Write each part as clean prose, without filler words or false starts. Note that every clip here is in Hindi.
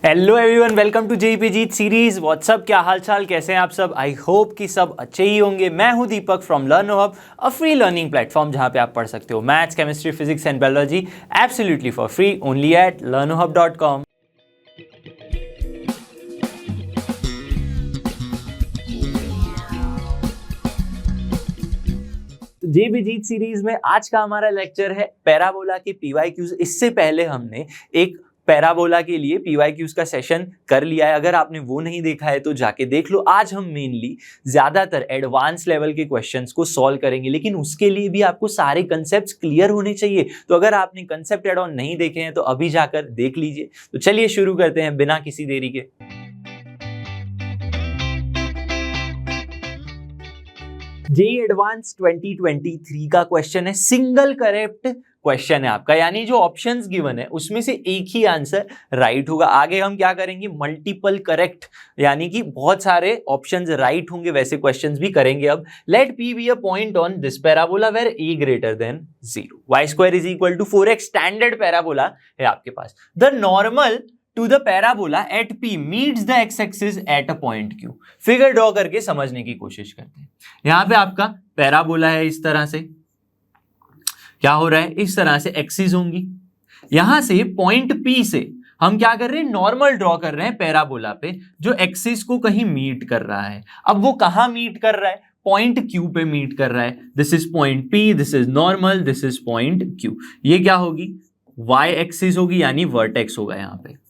Hello everyone, welcome to JEP जीत सीरीज। व्हाट्सअप, क्या हाल चाल, कैसे हैं आप सब? आई होप कि सब अच्छे ही होंगे। मैं हूं Deepak from Learno Hub, a free learning platform जहां पे आप पढ़ सकते हो maths, chemistry, physics and biology absolutely for free only at learnohub.com। JEP जीत सीरीज में आज का हमारा लेक्चर है पैराबोला के पीवाईक्यूज। इससे पहले हमने एक पैराबोला के लिए पीवाईक्यूज का सेशन कर लिया है। अगर आपने वो नहीं देखा है तो जाके देख लो। आज हम मेनली ज्यादातर एडवांस लेवल के क्वेश्चंस को सॉल्व करेंगे, लेकिन उसके लिए भी आपको सारे कंसेप्ट्स क्लियर होने चाहिए। तो अगर आपने कंसेप्ट एड ऑन नहीं देखे हैं तो अभी जाकर देख लीजिए। तो चलिए शुरू करते हैं बिना किसी देरी के। जेईई एडवांस 2023 का क्वेश्चन है, सिंगल करेक्ट क्वेश्चन है आपका, यानी जो ऑप्शंस गिवन है उसमें से एक ही आंसर राइट होगा। आगे हम क्या करेंगे, मल्टीपल करेक्ट, यानी कि बहुत सारे ऑप्शंस राइट होंगे, वैसे क्वेश्चंस भी करेंगे। अब let p be a point on this parabola where a greater than 0, y square is equal to 4x। Standard parabola है आपके पास। The normal to the parabola at P meets the x-axis at a point Q। Figure draw करके समझने की कोशिश करते हैं। यहां पे आपका पैराबोला है, इस तरह से क्या हो रहा है, इस तरह से एक्सिस होंगी। यहां से पॉइंट P से हम क्या कर रहे हैं, नॉर्मल ड्रॉ कर रहे हैं पैराबोला पे, जो एक्सिस को कहीं मीट कर रहा है। अब वो कहां मीट कर रहा है, पॉइंट Q पे मीट कर रहा है। This is point P, this is normal, this is point Q। ये क्या होगी, y एक्सिस होगी, यानी वर्टेक्स होगा। यहां पे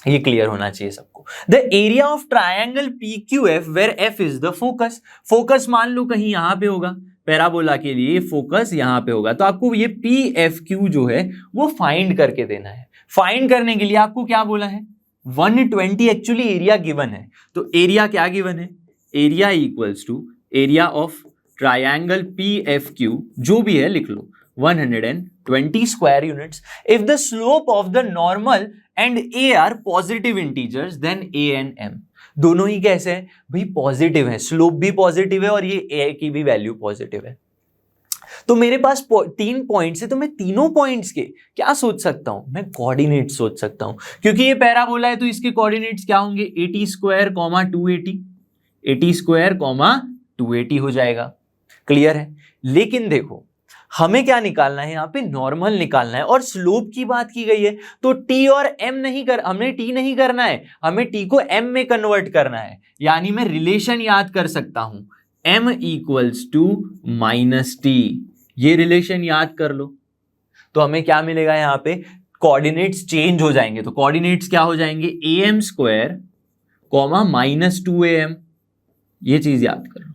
ये क्लियर होना चाहिए सबको। The area of triangle PQF where F is the focus. Focus मान लो कहीं यहां पे होगा, पैराबोला के लिए फोकस यहां पे होगा। तो आपको ये PFQ जो है वो फाइंड करके देना है। फाइंड करने के लिए आपको क्या बोला है, 120 एक्चुअली एरिया गिवन है। तो एरिया क्या गिवन है, area equals to area of triangle PFQ, जो भी है लिख लो, 120 square units. If the slope of the normal and A are positive integers then A and M। दोनों ही कैसे हैं भाई, पॉजिटिव है, स्लोप भी पॉजिटिव है और ये A की भी वैल्यू पॉजिटिव है। तो मेरे पास 3 पॉइंट्स है, तो मैं तीनों पॉइंट्स के क्या सोच सकता हूं, मैं कोऑर्डिनेट सोच सकता हूं। क्योंकि ये पैराबोला है तो इसके कोऑर्डिनेट्स क्या होंगे, 80 स्क्वायर कॉमा 280, 80 स्क्वायर कॉमा 280 हो जाएगा। क्लियर है। लेकिन देखो हमें क्या निकालना है, यहां पे नॉर्मल निकालना है और स्लोप की बात की गई है। तो T और M नहीं कर, हमने T नहीं करना है, हमें T को M में कन्वर्ट करना है। यानी मैं रिलेशन याद कर सकता हूं, M equals to minus T। ये रिलेशन याद कर लो। तो हमें क्या मिलेगा, यहां पे कोऑर्डिनेट्स चेंज हो जाएंगे। तो कोऑर्डिनेट्स क्या हो जाएंगे, AM square comma minus 2AM। ये चीज याद कर लो।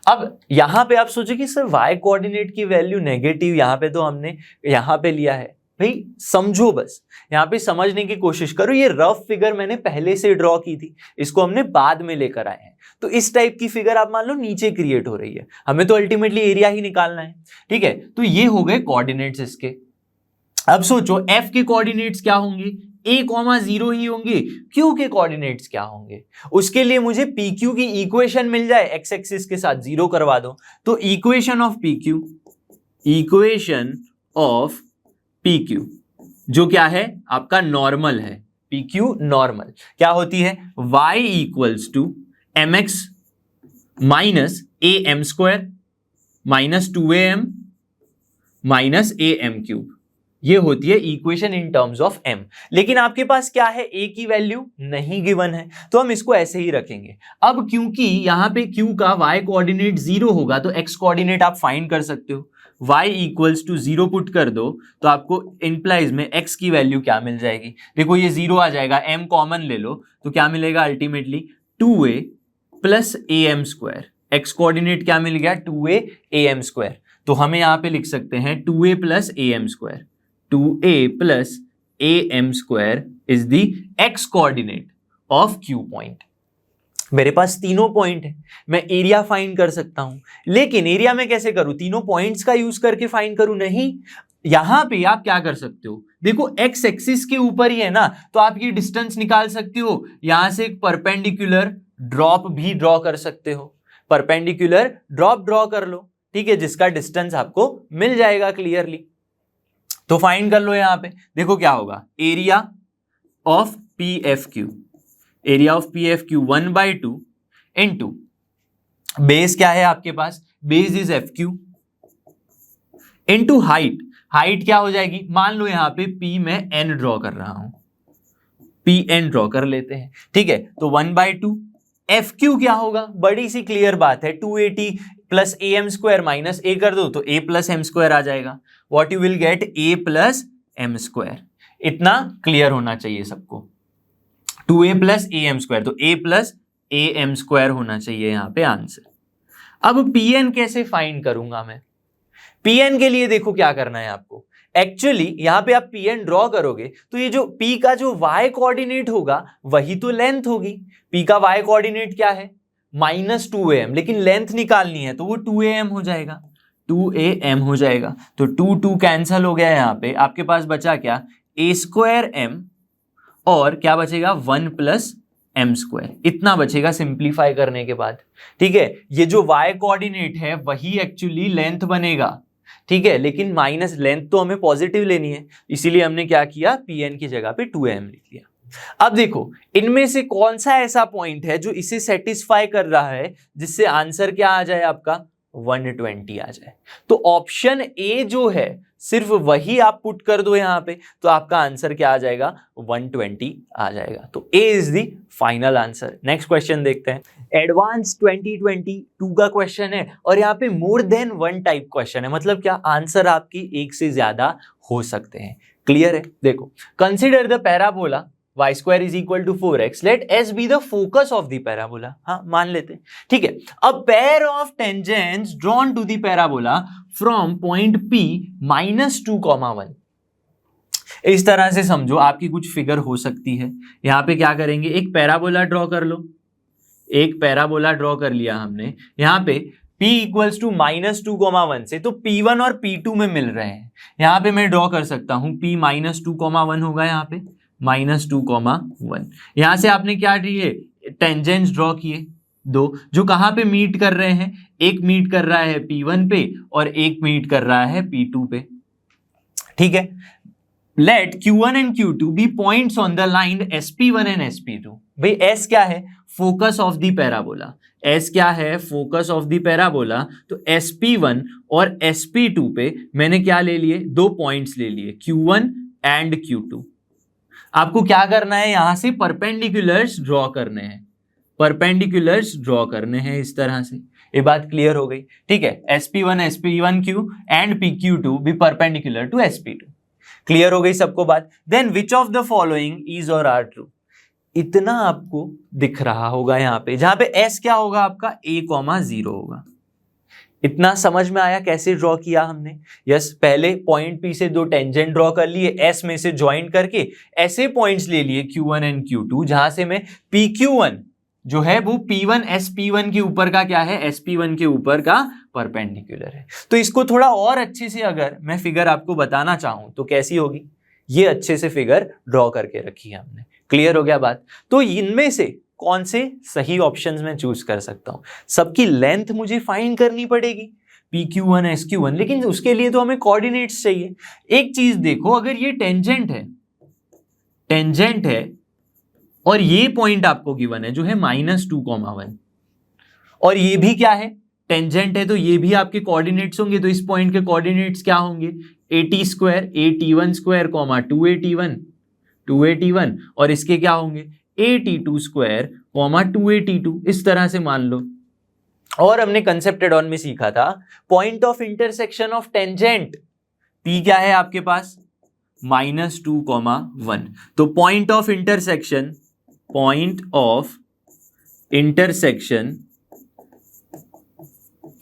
अब यहां पे आप सोचे कि सर y कोऑर्डिनेट की वैल्यू नेगेटिव, यहां पे तो हमने यहां पे लिया है। भाई समझो, बस यहां पे समझने की कोशिश करो। ये रफ फिगर मैंने पहले से ड्रॉ की थी, इसको हमने बाद में लेकर आए हैं। तो इस टाइप की फिगर आप मान लो नीचे क्रिएट हो रही है, हमें तो अल्टीमेटली एरिया ही निकालना है। ठीक है, तो ये हो गए कोऑर्डिनेट्स इसके। अब सोचो f के कोऑर्डिनेट्स क्या होंगे, a,0 ही होंगे। q के कोऑर्डिनेट्स क्या होंगे, उसके लिए मुझे pq की इक्वेशन मिल जाए, x एक्सिस के साथ 0 करवा दो। तो equation of pq, equation of pq जो क्या है आपका नॉर्मल है, pq नॉर्मल क्या होती है, y equals to mx minus am square minus 2am minus am cube. ये होती है equation in terms of m। लेकिन आपके पास क्या है, a की वैल्यू नहीं गिवन है, तो हम इसको ऐसे ही रखेंगे। अब क्योंकि यहां पे q का y कोऑर्डिनेट 0 होगा, तो x कोऑर्डिनेट आप फाइंड कर सकते हो। y इक्वल्स टू 0 पुट कर दो तो आपको इंप्लाइज में x की वैल्यू क्या मिल जाएगी, देखो ये 0 आ जाएगा, m कॉमन ले लो तो क्या मिलेगा ultimately 2a plus am square. x coordinate क्या मिल गया, 2a am स्क्वायर। तो हमें यहां पे लिख सकते हैं 2a plus am square, 2a plus am square is the x coordinate of q point. मेरे पास तीनों पॉइंट है, मैं एरिया फाइंड कर सकता हूं। लेकिन एरिया में कैसे करूं, तीनों पॉइंट्स का यूज करके फाइंड करूं, नहीं। यहां पे आप क्या कर सकते हो, देखो x एक्सिस के ऊपर ही है ना, तो आप ये डिस्टेंस निकाल सकते हो। यहां से एक परपेंडिकुलर ड्रॉप भी ड्रॉ कर सकते हो, परपेंडिकुलर ड्रॉप ड्रॉ कर लो, ठीक है, जिसका डिस्टेंस आपको मिल जाएगा क्लियरली। तो फाइंड कर लो, यहां पे देखो क्या होगा, area of P F Q, area of P F Q 1/2 into base क्या है आपके पास, base is F Q into height, height क्या हो जाएगी, मान लो यहां पे पी में एन ड्रॉ कर रहा हूं, पी एन ड्रॉ कर लेते हैं, ठीक है। तो 1/2 एफ क्यू क्या होगा, बड़ी सी क्लियर बात है, 280 plus A M square minus A कर दो तो ए प्लस एम स्क्वायर आ जाएगा, what you will get A plus M square, इतना क्लियर होना चाहिए सबको, 2a plus A M square, तो a plus A M square होना चाहिए यहां पे आंसर। अब pn कैसे फाइंड करूंगा मैं, pn के लिए देखो क्या करना है आपको, एक्चुअली यहां पे आप pn ड्रॉ करोगे तो ये जो p का जो y कोऑर्डिनेट होगा वही तो लेंथ होगी, p का y कोऑर्डिनेट क्या है -2am, लेकिन लेंथ निकालनी है तो वो 2am हो जाएगा, 2am हो जाएगा, तो 2 कैंसल हो गया यहां पे, आपके पास बचा क्या a²m और क्या बचेगा 1 प्लस एम स्क्वायर, इतना बचेगा सिंप्लीफाई करने के बाद, ठीक है। ये जो y कोऑर्डिनेट है वही एक्चुअली लेंथ बनेगा, ठीक है, लेकिन माइनस लेंथ तो हमें पॉजिटिव लेनी है, इसीलिए हमने क्या किया pn की जगह पे 2am लिख लिया। अब देखो इनमें से कौन सा ऐसा पॉइंट है जो इसे सेटिस्फाई कर रहा है जिससे आंसर क्या आ जाए आपका 120 आ जाए, तो ऑप्शन ए जो है सिर्फ वही आप पुट कर दो यहां पे तो आपका आंसर क्या आ जाएगा 120 आ जाएगा, तो A is the final answer. Next question देखते हैं, एडवांस 2022 का क्वेश्चन है और यहाँ पे more than one type question है, मतलब क्या आंसर आपकी एक से ज्यादा हो सकते हैं, क्लियर है। देखो consider the parabola y square is equal to 4x, let s be the focus of the parabola, हाँ मान लेते हैं, ठीक है। A pair of tangents drawn to the parabola from point P -2, 1, इस तरह से समझो आपकी कुछ फिगर हो सकती है। यहां पे क्या करेंगे, एक पैराबोला ड्रॉ कर लो, एक पैराबोला ड्रॉ कर लिया हमने, यहां पे P इक्वल्स टू -2, 1 से, तो P1 और P2 में मिल रहे हैं, यहां पे मैं ड्रॉ कर सकता हूं P -2, 1 होगा यहाँ पे -2, 1, यहां से आपने क्या दिए टेंजेंट्स ड्रॉ किए दो, जो कहां पे मीट कर रहे हैं, एक मीट कर रहा है P1 पे और एक मीट कर रहा है P2 पे, ठीक है। Let Q1 and Q2 be points on the line SP1 and SP2, भाई S क्या है focus of the parabola, S क्या है फोकस ऑफ द पैराबोला, तो SP1 और SP2 पे मैंने क्या ले लिए, दो पॉइंट्स ले लिए Q1 एंड Q2। आपको क्या करना है, यहां से परपेंडिकुलर्स ड्रॉ करने हैं, परपेंडिकुलर्स ड्रॉ करने हैं इस तरह से, ये बात क्लियर हो गई, ठीक है। SP1Q and PQ2 be perpendicular to SP2, clear हो गई सबको बात। Then which of the following is or are true, इतना आपको दिख रहा होगा यहाँ पे, जहां पे S क्या होगा आपका A,0 होगा, इतना समझ में आया कैसे ड्रॉ किया हमने। यस, पहले पॉइंट P से दो टेंजेंट ड्रॉ कर लिए, S में से ज्वाइन करके ऐसे पॉइंट्स ले लिए Q1 एंड Q2, जहां से मैं PQ1 जो है वो P1 SP1 के ऊपर का क्या है, SP1 के ऊपर का परपेंडिकुलर है। तो इसको थोड़ा और अच्छे से अगर मैं फिगर आपको बताना चाहूं तो कैसी होगी, ये अच्छे से फिगर ड्रॉ करके रखी है हमने, क्लियर हो गया बात। तो इनमें से कौन से सही ऑप्शंस में चूज कर सकता हूं, सबकी लेंथ मुझे फाइंड करनी पड़ेगी PQ1 SQ1, लेकिन उसके लिए तो हमें कोऑर्डिनेट्स चाहिए। एक चीज देखो, अगर ये टेंजेंट है और ये पॉइंट आपको गिवन है जो है -2, 1, और ये भी क्या है टेंजेंट है, तो ये भी आपके कोऑर्डिनेट्स होंगे, तो इस पॉइंट के कोऑर्डिनेट्स क्या होंगे AT2, 281 और इसके क्या होंगे AT2², 282, इस तरह से मान लो। और हमने कंसेप्ट एड ऑन में सीखा था point of intersection of tangent, P क्या है आपके पास -2, 1, तो पॉइंट ऑफ इंटरसेक्शन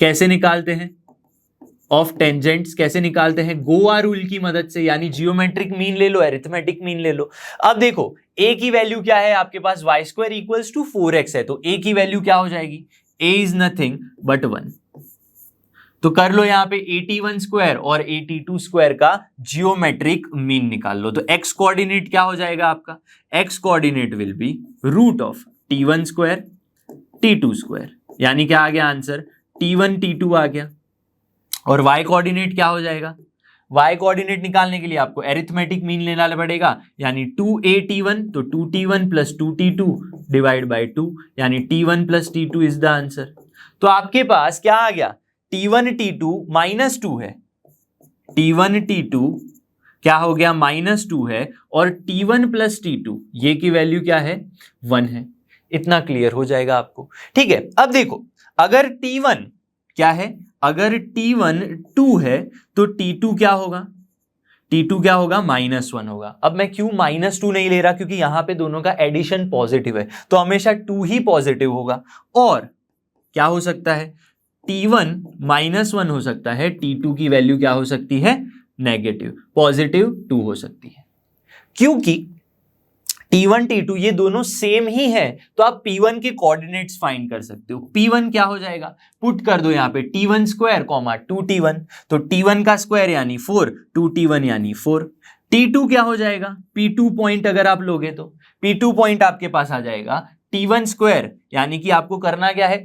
कैसे निकालते हैं, ऑफ टेंजेंट्स कैसे निकालते हैं, गोआ रूल की मदद से, यानी जियोमेट्रिक मीन ले लो, अरिथमेटिक मीन ले लो। अब देखो a की वैल्यू क्या है आपके पास, y² इक्वल्स टू 4x है, तो a की वैल्यू क्या हो जाएगी, a इज नथिंग बट 1, तो कर लो यहाँ पे AT1² और AT2² का जियोमेट्रिक मीन निकाल लो। तो x कोऑर्डिनेट क्या हो जाएगा आपका, x coordinate will be √of T1² T2², यानी क्या आ गया आंसर T1 T2 आ गया, और y कोऑर्डिनेट क्या हो जाएगा y कोऑर्डिनेट निकालने के लिए आपको एरिथमेटिक मीन लेना पड़ेगा, यानी 2a_t1 तो 2t1 plus 2t2 divide by 2, यानी t1 plus t2 is the answer. तो आपके पास क्या आ गया, t1 t2 -2 है, t1 t2 क्या हो गया -2 है, और t1 प्लस t2 ये की वैल्यू क्या है 1 है। इतना क्लियर हो जाएगा आपको, ठीक है। अब देखो अगर t1 क्या है, अगर t1 2 है तो t2 क्या होगा, t2 क्या होगा -1 होगा। अब मैं क्यों -2 नहीं ले रहा, क्योंकि यहां पे दोनों का एडिशन पॉजिटिव है तो हमेशा 2 ही पॉजिटिव होगा। और क्या हो सकता है, t1 -1 हो सकता है, t2 की वैल्यू क्या हो सकती है नेगेटिव, पॉजिटिव 2 हो सकती है। क्योंकि t1 t2 ये दोनों सेम ही है तो आप p1 के कोऑर्डिनेट्स फाइंड कर सकते हो। p1 क्या हो जाएगा, पुट कर दो यहाँ पे t1 स्क्वायर कॉमा 2t1, तो t1 का स्क्वायर यानी 4, 2t1 यानी 4। t2 क्या हो जाएगा, p2 पॉइंट अगर आप लोगे तो p2 पॉइंट आपके पास आ जाएगा t1 स्क्वायर, यानी कि आपको करना क्या है,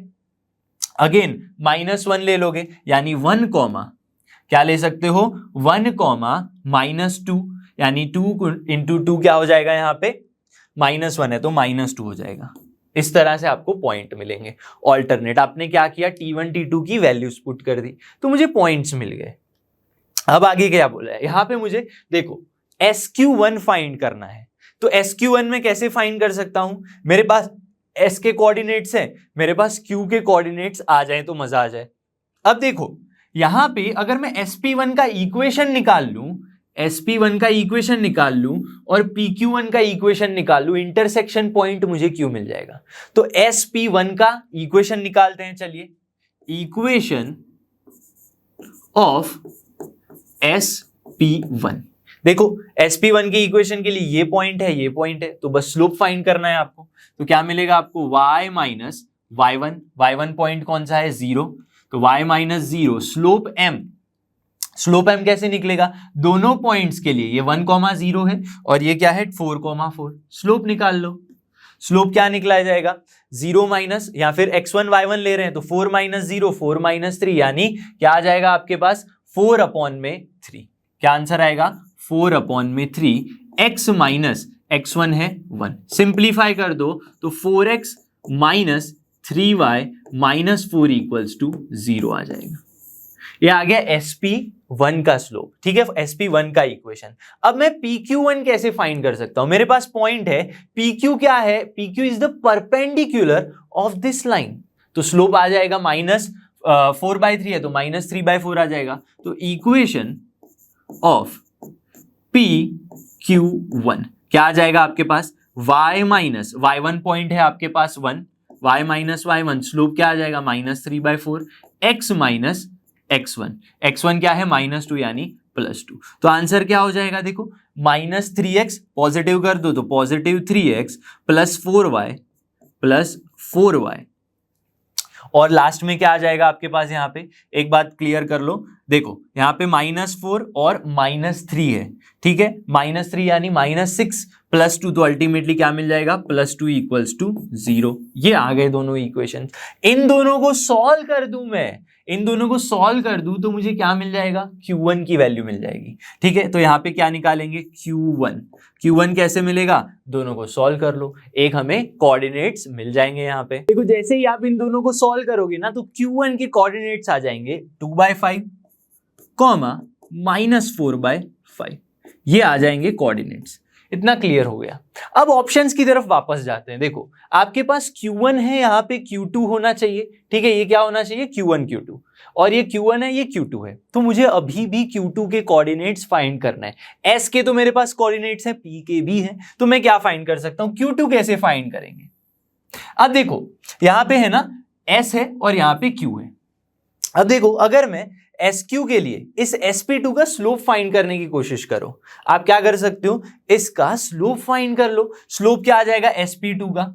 अगेन -1 ले लोगे, यानी 1 कॉमा क्या ले सकते हो 1 कॉमा -2, यानी 2 इंटू 2 क्या हो जाएगा, यहाँ पे -1 है तो -2 हो जाएगा। इस तरह से आपको पॉइंट मिलेंगे। ऑल्टरनेट आपने क्या किया, t1 t2 की वैल्यूज पुट कर दी तो मुझे पॉइंट्स मिल गए। अब आगे क्या बोला है, यहां पे मुझे देखो SQ1 फाइंड करना है। तो SQ1 में कैसे फाइंड कर सकता हूं, मेरे पास S के कोऑर्डिनेट्स है, मेरे पास Q के कोऑर्डिनेट्स आ जाए तो मजा आ जाए। अब देखो यहां पे अगर मैं SP1 का इक्वेशन निकाल लूं, SP1 का इक्वेशन निकाल लूं और PQ1 का इक्वेशन निकाल लूं, इंटरसेक्शन पॉइंट मुझे Q मिल जाएगा। तो SP1 का इक्वेशन निकालते हैं, चलिए इक्वेशन ऑफ SP1। देखो SP1 के इक्वेशन के लिए ये पॉइंट है, ये पॉइंट है, तो बस स्लोप फाइंड करना है आपको। तो क्या मिलेगा आपको y minus y1, y1 point कौन सा है 0, तो y minus 0 slope m, slope m कैसे निकलेगा, दोनों पॉइंट्स के लिए ये 1,0 है और ये क्या है 4,4, स्लोप निकाल लो। स्लोप क्या निकला जाएगा 0 माइनस, या फिर x1 y1 ले रहे हैं तो 4 माइनस 0 4 माइनस 3, यानी क्या आ जाएगा आपके पास 4/3। क्या आंसर आएगा 4/3, x माइनस x1 है 1, सिंप्लीफाई कर दो तो 4x minus 3y minus 4 equals to 0 आ जाएगा। ये आ गया SP1 का स्लोप, ठीक है, SP1 का इक्वेशन। अब मैं PQ1 कैसे फाइंड कर सकता हूं, मेरे पास पॉइंट है PQ क्या है, PQ is the perpendicular of this line, तो स्लोप आ जाएगा -4/3 है तो -3/4 आ जाएगा। तो इक्वेशन ऑफ PQ1 क्या आ जाएगा आपके पास, y माइनस y1 पॉइंट है आपके पास 1, y माइनस y1 स्लोप क्या आ जाएगा -3/4, x माइनस x1 क्या है -2 यानी +2। तो आंसर क्या हो जाएगा, देखो -3x पॉजिटिव कर दो तो पॉजिटिव 3x प्लस 4y और लास्ट में क्या आ जाएगा आपके पास, यहाँ पे एक बात क्लियर कर लो, देखो यहाँ पे -4 और -3 है, ठीक है, -3 यानी -6 प्लस 2, तो अल्टीमेटली क्या मिल जाएगा +2 इक्वल्स टू 0। ये आ गए दोनों इक्वेशन। इन दोनों को सॉल्व कर दूं मैं, इन दोनों को सॉल्व कर दूं तो मुझे क्या मिल जाएगा, Q1 की वैल्यू मिल जाएगी, ठीक है। तो यहाँ पे क्या निकालेंगे Q1 कैसे मिलेगा, दोनों को सॉल्व कर लो, एक हमें कोऑर्डिनेट्स मिल जाएंगे। यहाँ पे देखो जैसे ही आप इन दोनों को सॉल्व करोगे ना तो Q1 के कोऑर्डिनेट्स आ जाएंगे 2/5 कॉमा -4/5, ये आ जाएंगे कोऑर्डिनेट्स। इतना क्लियर हो गया। अब ऑप्शंस की तरफ वापस जाते हैं। देखो आपके पास Q1 है, यहाँ पे Q2 होना चाहिए, ठीक है, ये क्या होना चाहिए Q1 Q2, और ये Q1 है, ये Q2 है, तो मुझे अभी भी Q2 के कोऑर्डिनेट्स फाइंड करना है। S के तो मेरे पास कोऑर्डिनेट्स हैं, P के भी हैं, तो मैं क्या फाइंड कर सकता हूं, Q2 कैसे फाइंड करेंगे। अब देखो यहाँ पे है ना S है और यहाँ पे Q है। अब देखो अगर मैं SQ के लिए इस SP2 का स्लोप फाइंड करने की कोशिश करो, आप क्या कर सकते हो, इसका स्लोप फाइंड कर लो। स्लोप क्या आ जाएगा SP2 का,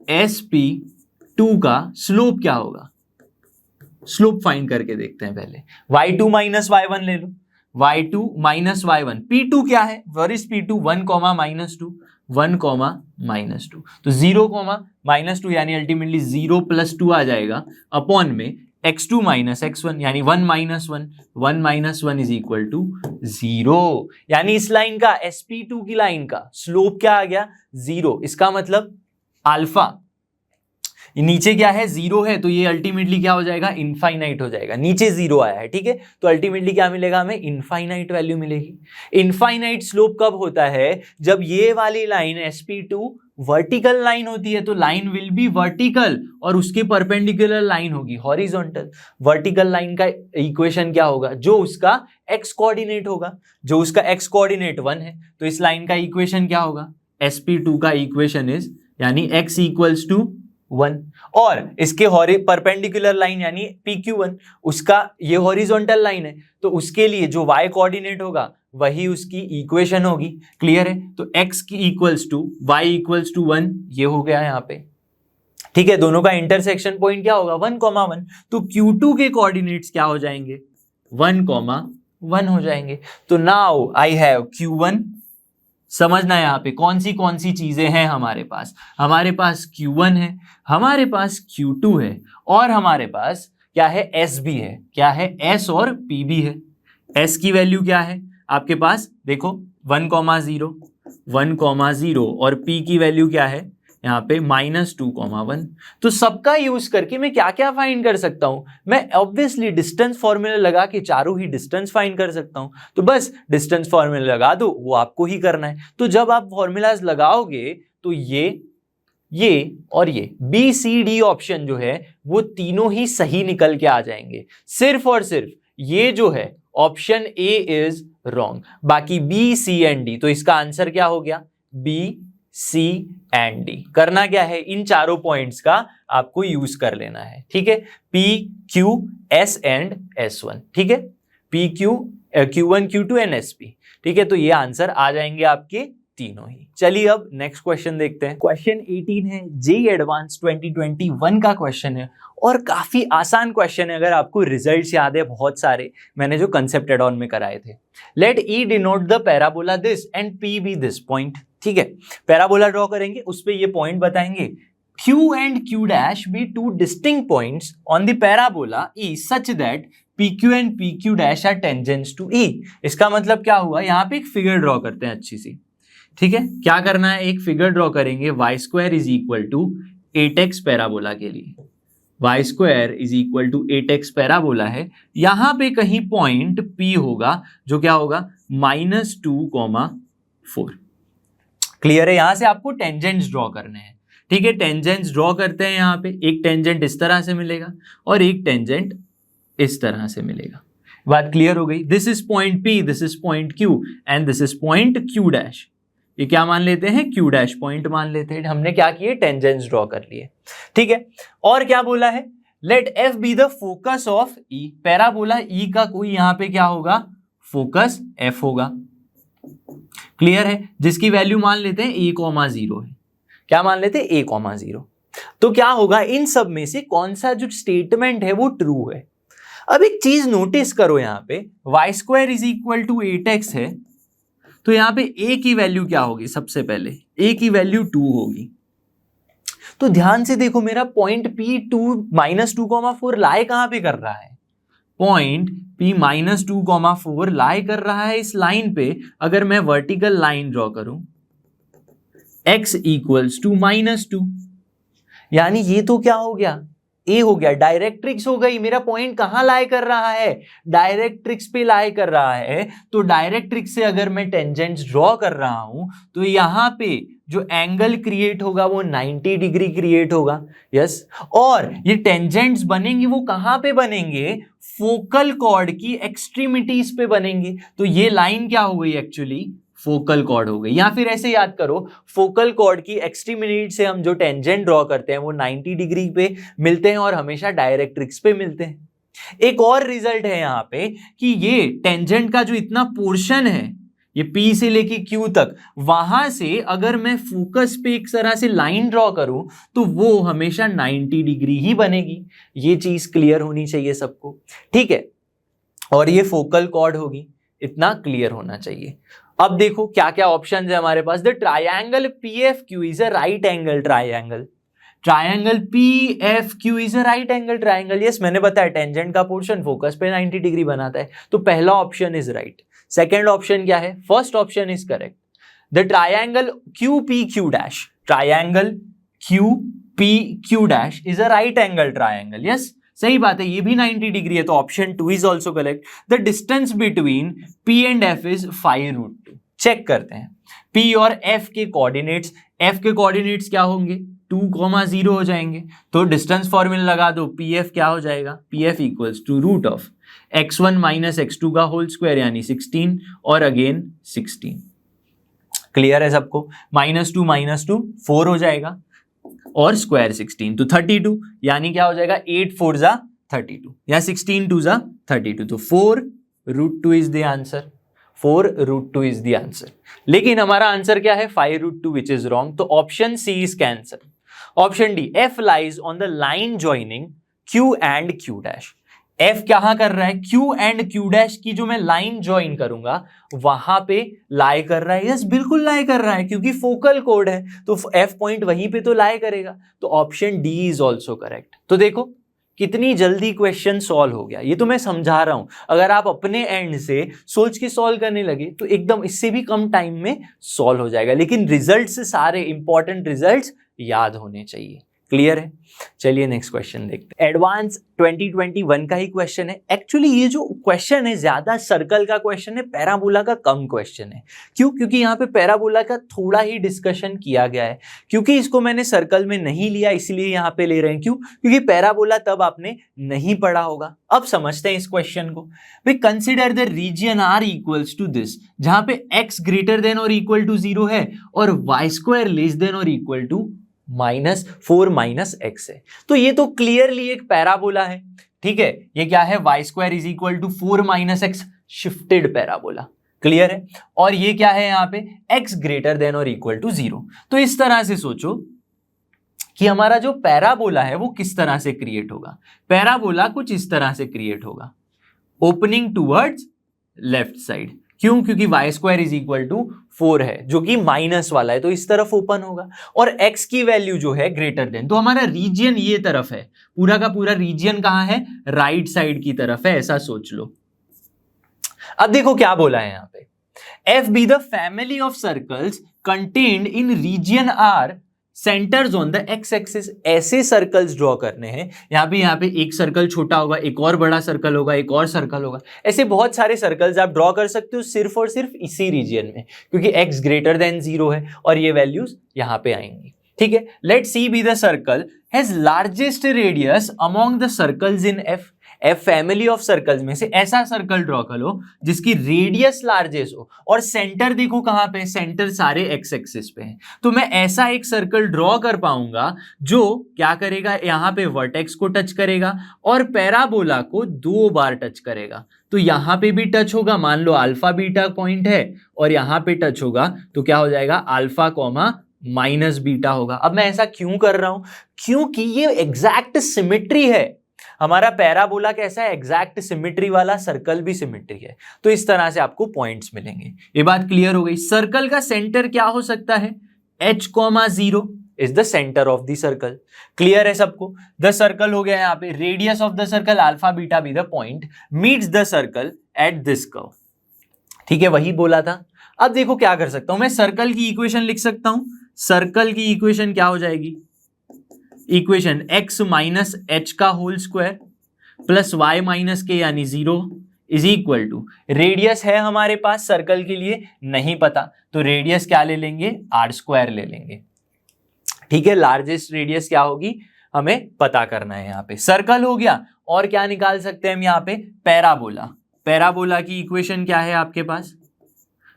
SP2 का स्लोप क्या होगा, स्लोप फाइंड करके देखते हैं पहले। y2 माइनस y1 ले लो, y2 माइनस y1, P2 क्या है, वेयर इज P2, 1, -2, 1, -2, तो 0, -2 यानी अल्टीमेटली 0 + 2 आ जाएगा अपॉन में x2 माइनस x1 यानी 1 minus 1, 1 minus 1 is equal to 0। यानी इस लाइन का sp2 की लाइन का स्लोप क्या आ गया 0। इसका मतलब अल्फा नीचे क्या है 0 है, तो ये अल्टीमेटली क्या हो जाएगा इनफाइनाइट हो जाएगा। नीचे 0 आया है, ठीक है, तो अल्टीमेटली क्या मिलेगा हमें इनफाइनाइट वैल्यू मिलेगी। इनफाइनाइट स्लोप कब होता है, जब ये वाली लाइन sp2 वर्टिकल लाइन होती है, तो लाइन विल बी वर्टिकल और उसके परपेंडिकुलर लाइन होगी हॉरिजॉन्टल। वर्टिकल लाइन का इक्वेशन क्या होगा, जो उसका x कोऑर्डिनेट होगा, जो उसका x कोऑर्डिनेट 1 है, तो इस लाइन का इक्वेशन क्या होगा sp2 का इक्वेशन इज यानी x इक्वल्स टू 1 और इसके परपेंडिकुलर लाइन यानी PQ1 उसका ये हॉरिजॉन्टल लाइन है, तो उसके लिए जो y कोऑर्डिनेट होगा वही उसकी इक्वेशन होगी। क्लियर है, तो x की equals to y equals to 1 ये हो गया यहाँ पे, ठीक है। दोनों का इंटरसेक्शन पॉइंट क्या होगा 1,1, तो Q2 के कोऑर्डिनेट्स क्या हो जाएंगे 1,1 हो जाएंगे। तो नाउ आई हैव Q1, समझना है यहाँ पे कौन सी चीजें हैं हमारे पास Q1 है, हमारे पास Q2 है और हमारे पास क्या है S भी है। क्या है S और P भी है। S की वैल्यू क्या है आपके पास देखो 1,0 1,0 और P की वैल्यू क्या है यहाँ पे -2,1। तो सबका यूज करके मैं क्या क्या फाइंड कर सकता हूं, मैं ऑब्वियसली डिस्टेंस फॉर्मूला लगा के चारों ही डिस्टेंस फाइंड कर सकता हूं। तो बस डिस्टेंस फॉर्मूला लगा दो, वो आपको ही करना है। तो जब आप फॉर्मूलाज लगाओगे तो ये और ये BCD ऑप्शन जो है वो तीनों ही सही निकल के आ जाएंगे। सिर्फ और सिर्फ ये जो है ऑप्शन A इज रॉन्ग, बाकी B, C एंड D। तो इसका आंसर क्या हो गया B, C एंड D। करना क्या है, इन चारों पॉइंट्स का आपको यूज कर लेना है, ठीक है। P, Q, S and S1, ठीक है, P, Q, Q1, Q2 and SP, ठीक है। तो ये आंसर आ जाएंगे आपके तीनों ही। चलिए अब नेक्स्ट क्वेश्चन देखते हैं। क्वेश्चन 18 है, जेईई एडवांस 2021 का क्वेश्चन है और काफी आसान क्वेश्चन है। अगर आपको रिजल्ट्स याद है बहुत सारे, मैंने जो कंसेप्ट एड ऑन में कराए थे। Let E denote the parabola this and P be this point, ठीक है। पैराबोला ड्रॉ करेंगे, उस पे ये पॉइंट बताएंगे Q and Q dash be two distinct points on the parabola E such that PQ and PQ dash are tangents to E। इसका मतलब क्या हुआ, यहाँ पे एक फिगर ड्रॉ करते हैं अच्छी सी, ठीक है। क्या करना है, एक फिगर ड्रॉ करेंगे y² is equal to 8x parabola के लिए। y² is equal to 8x parabola है, यहां पे कहीं पॉइंट P होगा जो क्या होगा -2,4। क्लियर है, यहां से आपको टेंजेंट्स ड्रॉ करने हैं, ठीक है। टेंजेंट्स ड्रॉ करते हैं, यहां पे एक टेंजेंट इस तरह से मिलेगा और एक टेंजेंट इस तरह से मिलेगा। बात क्लियर हो गई। This is point P, this is point Q and this is point Q dash. ये क्या मान लेते हैं Q डैश पॉइंट मान लेते हैं। हमने क्या किए टेंजेंट्स ड्रॉ कर लिए, ठीक है। और क्या बोला है, let F be the focus of E। Parabola E का कोई यहां पे क्या होगा फोकस F होगा। क्लियर है, जिसकी वैल्यू मान लेते हैं A,0 है। क्या मान लेते हैं A,0। तो क्या होगा, इन सब में से कौन सा जो स्टेटमेंट है वो ट्रू है। अब एक चीज नोटिस करो, यहाँ पे y² is equal to 8x है, तो यहां पे A की वैल्यू क्या होगी, सबसे पहले A की वैल्यू 2 होगी। तो ध्यान से देखो, मेरा पॉइंट P -2,4 लाई कहां पे कर रहा है, पॉइंट P -2,4 लाई कर रहा है इस लाइन पे। अगर मैं वर्टिकल लाइन ड्रॉ करूं x इक्वल्स टू -2, यानी ये तो क्या हो गया A हो गया, डायरेक्ट्रिक्स हो गई। मेरा पॉइंट कहां लाई कर रहा है, डायरेक्ट्रिक्स पे लाई कर रहा है। तो डायरेक्ट्रिक्स से अगर मैं टेंजेंट्स ड्रॉ कर रहा हूं तो यहां पे जो एंगल क्रिएट होगा वो 90 डिग्री क्रिएट होगा। यस, और ये टेंजेंट्स बनेंगे वो कहां पे बनेंगे, फोकल कॉर्ड की एक्सट्रीमिटीज पे बनेंगे। तो ये लाइन क्या हो गई एक्चुअली फोकल कॉर्ड हो गई। या फिर ऐसे याद करो, फोकल कॉर्ड की एक्सट्रीमिटी से हम जो टेंजेंट ड्रॉ करते हैं वो 90 डिग्री पे मिलते हैं और हमेशा डायरेक्ट्रिक्स पे मिलते हैं। एक और रिजल्ट है यहाँ पे कि ये टेंजेंट का जो इतना पोर्शन है, ये P से लेके Q तक, वहां से अगर मैं फोकस पे एक तरह से लाइन ड्रॉ करूं तो वो हमेशा 90 डिग्री ही बनेगी। ये चीज क्लियर होनी चाहिए सबको, ठीक है। और ये फोकल कॉर्ड होगी, इतना क्लियर होना चाहिए। अब देखो क्या क्या ऑप्शन है हमारे पास। The triangle PFQ is a right angle triangle. Triangle PFQ is a right angle triangle. Yes, मैंने बताया टेंजेंट का पोर्शन फोकस पे 90 डिग्री बनाता है, तो पहला option is right. Second option क्या है? First option is correct. The triangle QPQ dash, triangle QPQ dash is a right angle triangle. Yes, सही बात है, ये भी 90 डिग्री है, तो option 2 is also correct. The distance between P and F is 5√2। Check करते हैं P और F के कोऑर्डिनेट्स। F के कोऑर्डिनेट्स क्या होंगे? 2,0 हो जाएंगे, तो डिस्टेंस फॉर्मूला लगा दो, PF क्या हो जाएगा? PF equals to root of x1 minus x2 का होल स्क्वायर यानी 16 और अगेन 16। क्लियर है सबको? -2 4 हो जाएगा और स्क्वायर 16 तो 32, यानी क्या हो जाएगा? 8 4 जा 32 या 16 2 जा 32, तो 4√2 is the answer. 4√2 is the answer. लेकिन हमारा आंसर क्या है? 5√2, विच इज रॉन्ग। तो option C is cancel. Option D, F lies on the line joining Q and Q dash. F कहां कर रहा है? Q एंड Q डैश की जो मैं लाइन ज्वाइन करूंगा वहां पे लाई कर रहा है। यस, बिल्कुल लाई कर रहा है, क्योंकि फोकल कोड है, तो F पॉइंट वहीं पे तो लाई करेगा। तो option D is also correct. तो देखो कितनी जल्दी क्वेश्चन सॉल्व हो गया। ये तो मैं समझा रहा हूं, अगर आप अपने एंड से सोच के सॉल्व करने लगे तो एकदम इससे भी कम टाइम में सॉल्व हो जाएगा, लेकिन रिजल्ट्स सारे इंपॉर्टेंट रिजल्ट्स याद होने चाहिए। क्लियर है? चलिए नेक्स्ट क्वेश्चन देखते हैं। एडवांस 2021 का ही क्वेश्चन है। एक्चुअली ये जो क्वेश्चन है ज्यादा सर्कल का क्वेश्चन है, पैराबोला का कम क्वेश्चन है। क्यों? क्योंकि यहाँ पे पैराबोला का थोड़ा ही डिस्कशन किया गया है। क्योंकि इसको मैंने सर्कल में नहीं लिया इसलिए यहाँ पे ले रहे हैं। क्यों? क्योंकि पैराबोला तब आपने नहीं पढ़ा होगा। अब समझते हैं इस क्वेश्चन को। भाई consider the region R equals to this, जहां पे x greater than or equal to 0 है और y² less than or equal to -4 - x है। तो ये तो क्लियरली एक पैराबोला है। ठीक है, ये क्या है? y² is equal to 4 - x, shifted parabola. Clear है? और ये क्या है यहाँ पे? x greater than or equal to 0। तो इस तरह से सोचो कि हमारा जो पैराबोला है वो किस तरह से क्रिएट होगा। पैराबोला कुछ इस तरह से क्रिएट होगा, ओपनिंग टूवर्ड्स लेफ्ट साइड। क्यों? क्योंकि y² इज इक्वल टू 4 है, जो कि माइनस वाला है, तो इस तरफ ओपन होगा। और x की वैल्यू जो है ग्रेटर देन, तो हमारा रीजन ये तरफ है, पूरा का पूरा रीजन कहां है? राइट साइड की तरफ है, ऐसा सोच लो। अब देखो क्या बोला है यहाँ पे, F be the family of circles contained in region R centres on the x axis. ऐसे सर्कल्स ड्रॉ करने हैं, यहाँ पे एक सर्कल छोटा होगा, एक और बड़ा सर्कल होगा, एक और सर्कल होगा। ऐसे बहुत सारे सर्कल्स आप ड्रॉ कर सकते हो सिर्फ और सिर्फ इसी रीजन में, क्योंकि x ग्रेटर देन 0 है और ये वैल्यूज यहाँ पे आएंगी। ठीक है, let C be the circle has largest radius among the circles in F। F family of circles में से ऐसा सर्कल ड्रॉ करो जिसकी रेडियस लार्जेस्ट हो और सेंटर देखो कहां पे? सेंटर सारे एक्स एक्सिस पे है। तो मैं ऐसा एक सर्कल ड्रॉ कर पाऊंगा जो क्या करेगा? यहां पे वर्टेक्स को टच करेगा और पैराबोला को 2 बार टच करेगा। तो यहां पे भी टच होगा, मान लो अल्फा बीटा पॉइंट है, और यहां पे टच होगा तो क्या हो जाएगा? अल्फा कॉमा माइनस बीटा होगा। अब मैं ऐसा क्यों कर रहा हूं? क्योंकि ये एग्जैक्ट सिमेट्री है। हमारा पैराबोला कैसा है? एग्जैक्ट सिमेट्री वाला, सर्कल भी सिमेट्री है। तो इस तरह से आपको पॉइंट्स मिलेंगे। ये बात क्लियर हो गई। सर्कल का सेंटर क्या हो सकता है? h,0 is the centre of the circle. Clear है सबको? द सर्कल हो गया यहाँ पे, radius of the circle alpha beta be the point meets the circle at this curve. ठीक है, वही बोला था। अब देखो क्या कर सकता हूं मैं, सर्कल की इक्वेशन लिख सकता हूं। सर्कल की इक्वेशन क्या हो जाएगी? इक्वेशन x माइनस h का whole square plus y minus k यानी 0 इज इक्वल टू, रेडियस है हमारे पास सर्कल के लिए नहीं पता, तो रेडियस क्या ले लेंगे? r² ले लेंगे। ठीक है, लार्जेस्ट रेडियस क्या होगी हमें पता करना है। यहाँ पे सर्कल हो गया, और क्या निकाल सकते हैं हम यहाँ पे? पैराबोला। पैराबोला की इक्वेशन क्या है आपके पास?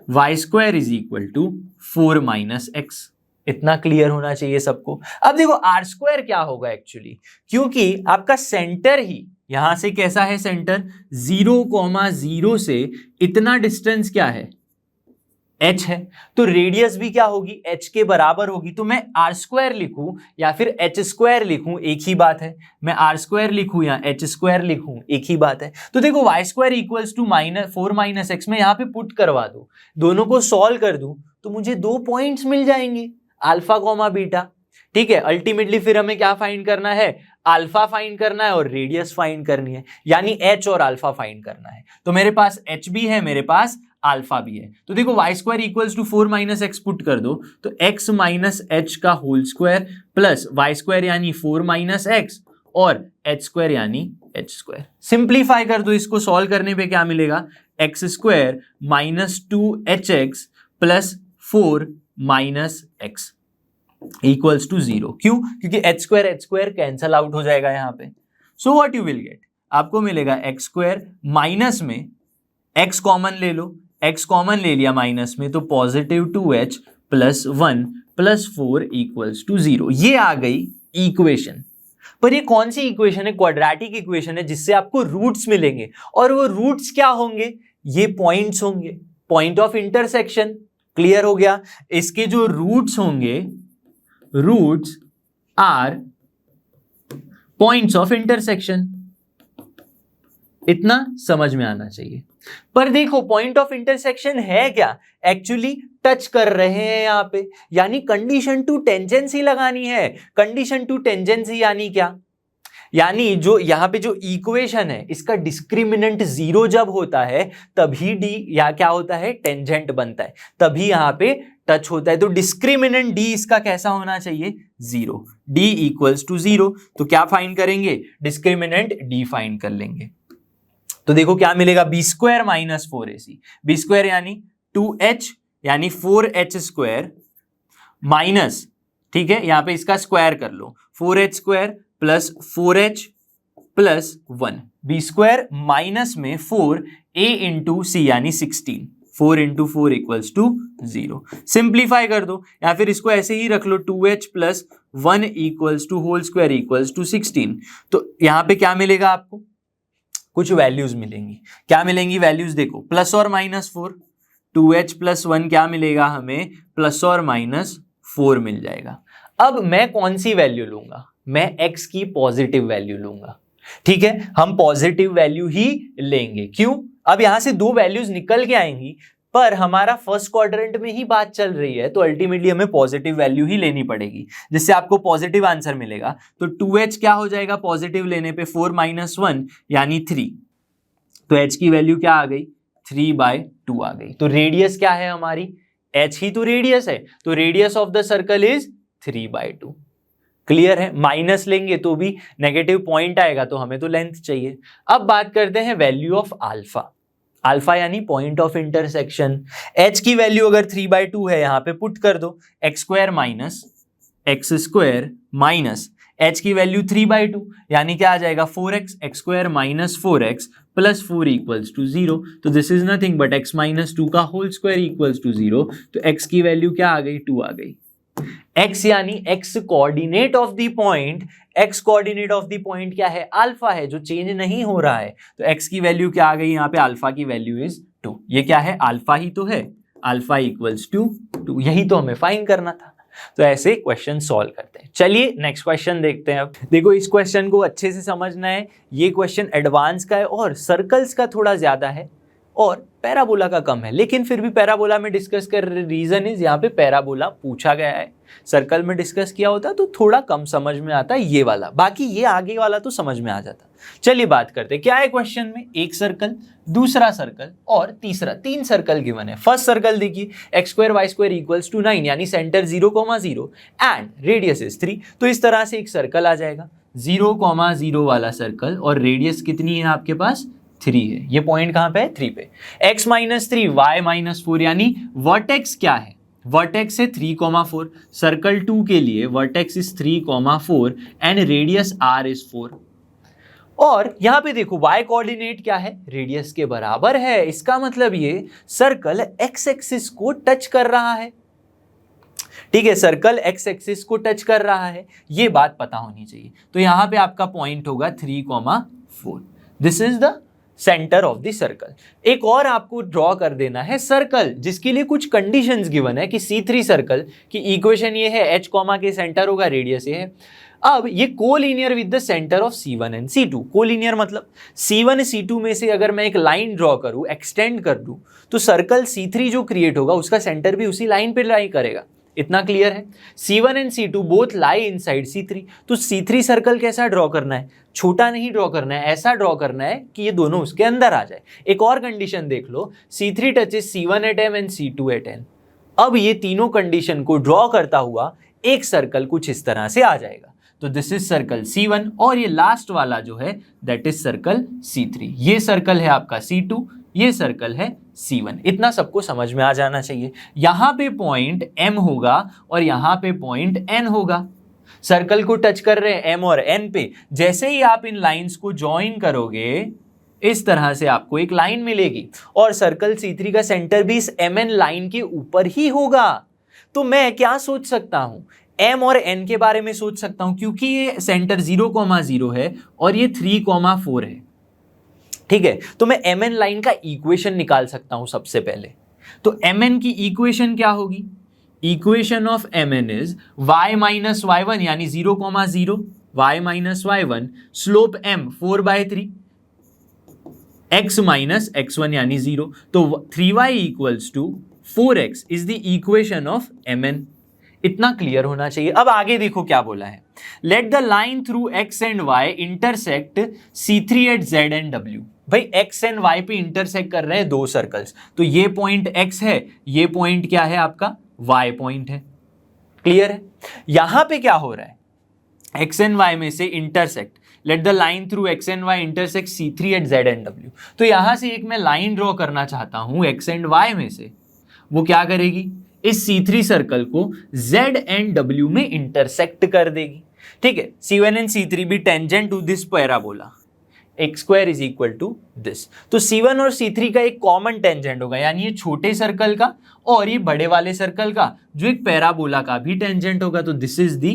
y² is equal to 4 - x। इतना क्लियर होना चाहिए सबको। अब देखो r² क्या होगा एक्चुअली, क्योंकि आपका सेंटर ही यहां से कैसा है? सेंटर 0,0 से इतना डिस्टेंस क्या है? h है। तो रेडियस भी क्या होगी? h के बराबर होगी। तो मैं r² लिखूं या फिर h² लिखूं एक ही बात है। मैं r² लिखूं या h² लिखूं एक ही बात है। तो देखो y² इक्वल्स टू -4 - x में यहां पे पुट करवा दूं, दोनों को सॉल्व कर दूं, तो मुझे 2 पॉइंट्स मिल जाएंगे, अल्फा कॉमा बीटा। ठीक है, अल्टीमेटली फिर हमें क्या फाइंड करना है, अल्फा फाइंड करना है और रेडियस फाइंड करनी है, यानी एच और अल्फा फाइंड करना है। तो मेरे पास एच भी है, मेरे पास अल्फा भी है। तो देखो y square equals to 4 minus x put कर दो, तो एक्स माइनस एच का whole square plus Y square यानी 4 माइनस एक्स और एच स्क्वायर यानी एच स्क्वायर। सिंप्लीफाई कर दो इसको, सॉल्व करने पे क्या मिलेगा, x square minus 2hx plus 4 minus x equals to 0। क्यों? क्योंकि एच स्क्वायर कैंसल आउट हो जाएगा यहाँ पे। So what you will get, आपको मिलेगा एक्स स्क्वायर माइनस में एक्स कॉमन ले लो, एक्स कॉमन ले लिया माइनस में, तो positive 2h plus 1 plus 4 equals to 0। ये आ गई इक्वेशन। पर ये कौन सी इक्वेशन है, क्वाड्रेटिक इक्वेशन है जिससे आपको रूट्स मिलेंगे, और वो रूट्स क्या होंगे, ये पॉइंट्स होंगे, पॉइंट ऑफ इंटरसेक्शन। क्लियर हो गया? इसके जो रूट्स होंगे, roots are points of intersection. इतना समझ में आना चाहिए। पर देखो पॉइंट ऑफ इंटरसेक्शन है क्या, एक्चुअली टच कर रहे हैं यहां पे, यानी कंडीशन टू टेंजेंसी लगानी है। कंडीशन टू टेंजेंसी यानी क्या, यानी जो यहां पे जो इक्वेशन है इसका डिस्क्रिमिनेंट 0 जब होता है तभी डी या क्या होता है, टेंजेंट बनता है, तभी यहां पे टच होता है। तो डिस्क्रिमिनेंट डी इसका कैसा होना चाहिए, 0। D equals to 0। तो क्या फाइंड करेंगे, डिस्क्रिमिनेंट डी फाइंड कर लेंगे। तो देखो क्या मिलेगा, b square minus 4ac, b square यानी 2h यानी 4h स्क्वायर माइनस, ठीक है, यहां पे इसका स्क्वायर कर लो, 4h square plus 4h plus 1, b square minus में 4a इंटू सी यानी 16, 4 इंटू 4 इक्वल्स टू 0। सिंप्लीफाई कर दो या फिर इसको ऐसे ही रख लो, 2h plus 1 equals to whole square equals to 16। तो यहां पे क्या मिलेगा आपको, कुछ वैल्यूज मिलेंगी। क्या मिलेंगी वैल्यूज, देखो प्लस और माइनस 4, 2h प्लस 1 क्या मिलेगा हमें, प्लस और माइनस 4 मिल जाएगा। अब मैं कौन सी वैल्यू लूंगा, मैं x की पॉजिटिव वैल्यू लूंगा। ठीक है, हम पॉजिटिव वैल्यू ही लेंगे। क्यों, अब यहां से दो वैल्यूज निकल के आएंगी, पर हमारा फर्स्ट क्वाड्रेंट में ही बात चल रही है, तो अल्टीमेटली हमें पॉजिटिव वैल्यू ही लेनी पड़ेगी, जिससे आपको पॉजिटिव आंसर मिलेगा। तो 2h क्या हो जाएगा पॉजिटिव लेने पे, 4 माइनस 1 यानी 3, तो h की वैल्यू क्या आ गई, 3/2 आ गई। तो रेडियस क्या है हमारी, h ही तो रेडियस है, तो radius of the circle is 3/2। Clear है, माइनस लेंगे तो भी नेगेटिव पॉइंट आएगा, तो हमें तो लेंथ चाहिए। अब बात करते हैं वैल्यू ऑफ अल्फा। अल्फा यानी पॉइंट ऑफ इंटरसेक्शन। h की वैल्यू अगर 3/2 है, यहां पे पुट कर दो, x square minus x square minus h की वैल्यू 3/2 यानी क्या आ जाएगा, 4x, x square minus 4x plus 4 equals to 0। तो this is nothing but x minus 2 का होल स्क्वायर इक्वल्स टू 0। तो x की वैल्यू क्या आ गई, 2 आ गई। x यानी x coordinate of the point, x coordinate of the point क्या है, अल्फा है, जो चेंज नहीं हो रहा है। तो x की वैल्यू क्या आ गई यहाँ पे, अल्फा की वैल्यू इज 2। ये क्या है, अल्फा ही तो है, अल्फा इक्वल्स टू 2, यही तो हमें फाइंड करना था। तो ऐसे क्वेश्चन सॉल्व करते हैं। चलिए नेक्स्ट क्वेश्चन देखते हैं। अब देखो इस क्वेश्चन को अच्छे से समझना है, ये क्वेश्चन एडवांस का है और सर्कल्स का थोड़ा ज्यादा है और पैराबोला का कम है, लेकिन फिर भी पैराबोला में डिस्कस कर, रीजन इज यहाँ पे पैराबोला पूछा गया है। सर्कल में डिस्कस किया होता तो थोड़ा कम समझ में आता ये वाला, बाकी ये आगे वाला तो समझ में आ जाता। चलिए बात करते हैं क्या है क्वेश्चन में, एक सर्कल, दूसरा सर्कल और तीसरा, 3 सर्कल गिवन है। फर्स्ट सर्कल देखिए, x square y square equals to 9 यानी सेंटर 0,0 एंड रेडियस इज 3। तो इस तरह से एक सर्कल आ जाएगा 0,0 वाला सर्कल, और रेडियस कितनी है आपके पास, 3 है। ये पॉइंट कहां पे है, 3 पे। x माइनस 3 y माइनस 4 यानी वर्टेक्स क्या है, वर्टेक्स है 3,4। सर्कल 2 के लिए vertex is 3,4 and radius r is 4। और यहां पे देखो y कोऑर्डिनेट क्या है, रेडियस के बराबर है। इसका मतलब ये सर्कल x एक्सिस को टच कर रहा है। ठीक है, सर्कल x एक्सिस को टच कर रहा है, ये बात पता होनी चाहिए। तो यहां पे आपका पॉइंट होगा 3,4। This is the centre of the circle. एक और आपको ड्रॉ कर देना है सर्कल, जिसके लिए कुछ कंडीशंस गिवन है कि C3 सर्कल की इक्वेशन ये है, h कॉमा के सेंटर होगा, रेडियस ये है। अब ये collinear with the centre of C1 and C2। Collinear मतलब C1 C2 में से अगर मैं एक लाइन ड्रॉ करूं, एक्सटेंड कर दूं, तो सर्कल C3 जो क्रिएट होगा उसका सेंटर भी उसी लाइन पे लाई करेगा। इतना क्लियर है। C1 and C2 both lie inside C3, तो C3 सर्कल कैसा ड्रॉ करना है, छोटा नहीं ड्रॉ करना है, ऐसा ड्रॉ करना है कि ये दोनों उसके अंदर आ जाए। एक और कंडीशन देख लो, C3 touches C1 at M and C2 at N। अब ये तीनों कंडीशन को ड्रॉ करता हुआ एक सर्कल कुछ इस तरह से आ जाएगा। तो दिस इज सर्कल C1 और ये लास्ट वाला जो है दैट इज सर्कल C3। ये सर्कल है आपका C2, ये सर्कल है C1। इतना सबको समझ में आ जाना चाहिए। यहां पे पॉइंट M होगा और यहां पे पॉइंट N होगा। सर्कल को टच कर रहे हैं M और N पे। जैसे ही आप इन लाइंस को ज्वाइन करोगे इस तरह से आपको एक लाइन मिलेगी और सर्कल C3 का सेंटर भी इस MN लाइन के ऊपर ही होगा। तो मैं क्या सोच सकता हूं, M और N के बारे में सोच सकता हूं क्योंकि ये सेंटर 0,0 है और ये 3,4 है। ठीक है, तो मैं MN लाइन का इक्वेशन निकाल सकता हूं सबसे पहले। तो MN की इक्वेशन क्या होगी, equation of MN is y minus y1 यानी 0,0 y minus y1 slope M 4/3 x minus x1 यानी 0। तो 3y equals to 4x is the equation of MN। इतना क्लियर होना चाहिए। अब आगे देखो क्या बोला है, let the line through x and y intersect C3 at Z and W। भाई x एंड y पे इंटरसेक्ट कर रहे हैं दो सर्कल्स, तो ये पॉइंट x है, ये पॉइंट क्या है आपका y पॉइंट है। क्लियर है। यहां पे क्या हो रहा है, x एंड y में से intersect, let the line through x and y intersect C3 at Z and W। तो यहां से एक मैं लाइन ड्रॉ करना चाहता हूं x एंड y में से, वो क्या करेगी, इस C3 सर्कल को Z एंड W में इंटरसेक्ट कर देगी। ठीक है, C1 एंड C3 भी tangent to this parabola x square is equal to this. तो C1 और C3 का एक कॉमन टेंजेंट होगा, यानी ये छोटे सर्कल का और ये बड़े वाले सर्कल का जो एक पैराबोला का भी टेंजेंट होगा। तो this is the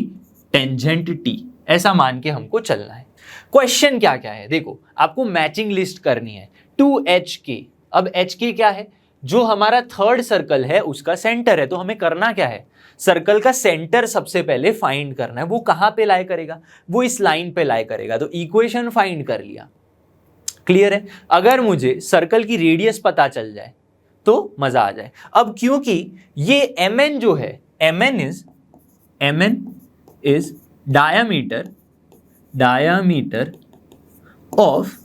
tangent T, ऐसा मान के हमको चलना है। क्वेश्चन क्या क्या है देखो, आपको मैचिंग लिस्ट करनी है 2HK। अब HK क्या है, जो हमारा थर्ड सर्कल है उसका सेंटर है। तो हमें करना क्या है, सर्कल का सेंटर सबसे पहले फाइंड करना है। वो कहां पे लाई करेगा, वो इस लाइन पे लाई करेगा। तो इक्वेशन फाइंड कर लिया। क्लियर है। अगर मुझे सर्कल की रेडियस पता चल जाए तो मजा आ जाए। अब क्योंकि ये MN जो है, MN is diameter of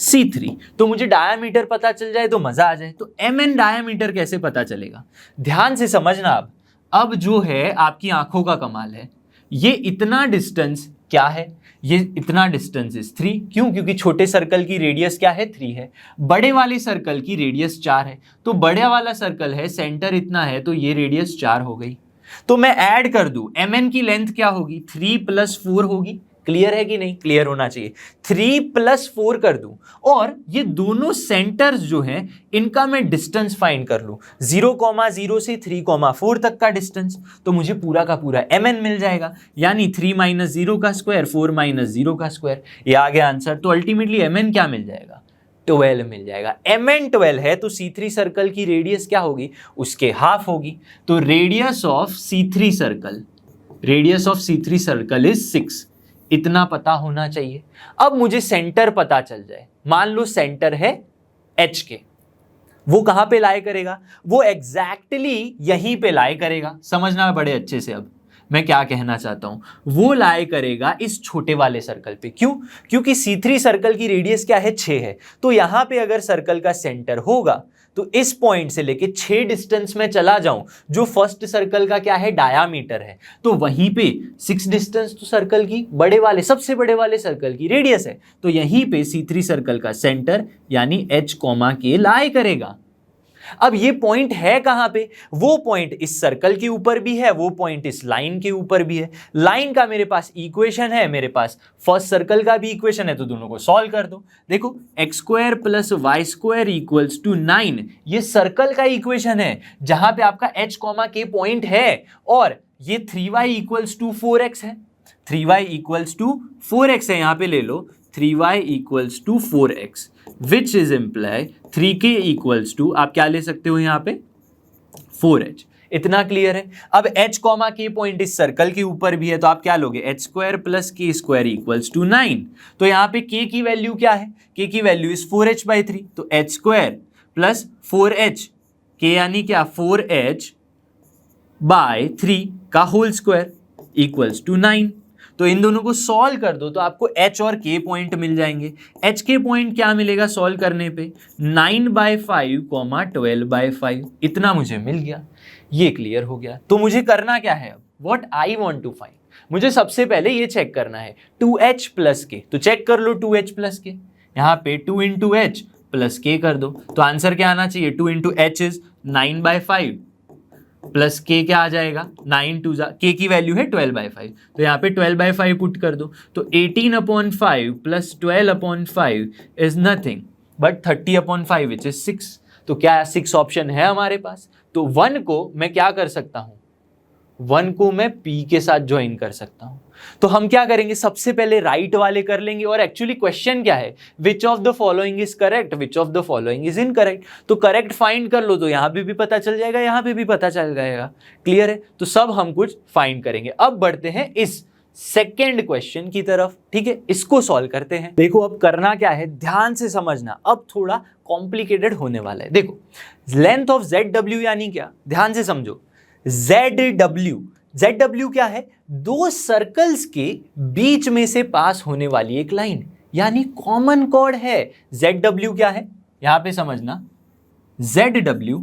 C3। तो मुझे डायामीटर पता चल जाए तो मजा आ जाए। तो MN डायामीटर कैसे पता चलेगा, ध्यान से समझना। अब जो है आपकी आंखों का कमाल है, ये इतना डिस्टेंस क्या है, ये इतना डिस्टेंस इज 3। क्यों, क्योंकि छोटे सर्कल की रेडियस क्या है 3 है, बड़े वाले सर्कल की रेडियस 4 है। तो बड़े वाला सर्कल है, सेंटर इतना है, तो ये रेडियस 4 हो गई। तो मैं ऐड कर दूं, MN की लेंथ क्या होगी 3 + 4 होगी। क्लियर है कि नहीं, क्लियर होना चाहिए। 3 + 4 कर दूं और ये दोनों सेंटर्स जो हैं इनका मैं डिस्टेंस फाइंड कर लूं, 0,0 से 3,4 तक का डिस्टेंस। तो मुझे पूरा का पूरा MN मिल जाएगा, यानी 3 - 0 का स्क्वायर 4 - 0 का स्क्वायर, ये आ गया आंसर। तो अल्टीमेटली MN क्या मिल जाएगा, 12 मिल जाएगा। MN 12 है तो C3 सर्कल की रेडियस क्या होगी, उसके हाफ होगी। तो radius of C3 circle is 6। इतना पता होना चाहिए। अब मुझे सेंटर पता चल जाए, मान लो सेंटर है HK, वो कहां पे लाई करेगा, वो एग्जैक्टली यहीं पे लाई करेगा। समझना बड़े अच्छे से। अब मैं क्या कहना चाहता हूं, वो लाई करेगा इस छोटे वाले सर्कल पे। क्यों, क्योंकि C3 सर्कल की रेडियस क्या है 6 है। तो यहां पे अगर सर्कल का सेंटर होगा तो इस पॉइंट से लेके 6 डिस्टेंस में चला जाऊं, जो फर्स्ट सर्कल का क्या है डायामीटर है, तो वहीं पे 6 डिस्टेंस तो सर्कल की बड़े वाले, सबसे बड़े वाले सर्कल की रेडियस है। तो यहीं पे C3 सर्कल का सेंटर यानी H, लाई करेगा। अब ये पॉइंट है कहां पे, वो पॉइंट इस सर्कल के ऊपर भी है, वो पॉइंट इस लाइन के ऊपर भी है। लाइन का मेरे पास इक्वेशन है, मेरे पास फर्स्ट सर्कल का भी इक्वेशन है, तो दोनों को सॉल्व कर दो। देखो x² + y² = 9, ये सर्कल का इक्वेशन है जहां पे आपका H, K पॉइंट है और ये 3y = 4x है। 3y = 4x है, यहां पे ले लो 3y = 4x, which is imply 3k = आप क्या ले सकते हो यहां पे 4h। इतना क्लियर है। अब H, K पॉइंट इस सर्कल के ऊपर भी है, तो आप क्या लोगे h² + k² = 9। तो यहां पे k की वैल्यू क्या है, k की वैल्यू इज 4h/3। तो h² + 4h, k यानी क्या 4h बाय 3 का होल स्क्वायर इक्वल्स टू 9। तो इन दोनों को सॉल्व कर दो तो आपको h और k पॉइंट मिल जाएंगे। h के पॉइंट क्या मिलेगा सॉल्व करने पे 9/5, 12/5 इतना मुझे मिल गया। ये क्लियर हो गया। तो मुझे करना क्या है अब, what I want to find, मुझे सबसे पहले ये चेक करना है 2h प्लस k। तो चेक कर लो 2h प्लस k, यहाँ पे 2 इंटू एच प्लस k कर दो। तो आंसर क्या आना चाहिए, 2 into H is 9/5 plus k क्या आ जाएगा 9 2 k की वैल्यू है 12/5, तो यहाँ पे 12/5 पुट कर दो। तो 18/5 plus 12/5 is nothing but 30/5 which is 6। तो क्या 6 ऑप्शन है हमारे पास। तो 1 को मैं क्या कर सकता हूं, 1 को मैं p के साथ ज्वाइन कर सकता हूं। तो हम क्या करेंगे, सबसे पहले राइट वाले कर लेंगे। और एक्चुअली क्वेश्चन क्या है, विच of the following is correct, which of the following is incorrect. तो करेक्ट फाइंड कर लो, तो यहां पे भी पता चल जाएगा, यहां पे भी पता चल जाएगा। क्लियर है। तो सब हम कुछ फाइंड करेंगे। अब बढ़ते हैं इस सेकेंड क्वेश्चन की तरफ। ठीक है, इसको सॉल्व करते हैं। देखो अब करना क्या है, ध्यान से समझना, अब थोड़ा कॉम्प्लिकेटेड होने वाला है। देखो लेंथ ऑफ ZW यानी क्या, ध्यान से समझो। ZW क्या है, दो सर्कल्स के बीच में से पास होने वाली एक लाइन, यानी कॉमन कॉर्ड है। ZW क्या है, यहां पे समझना, ZW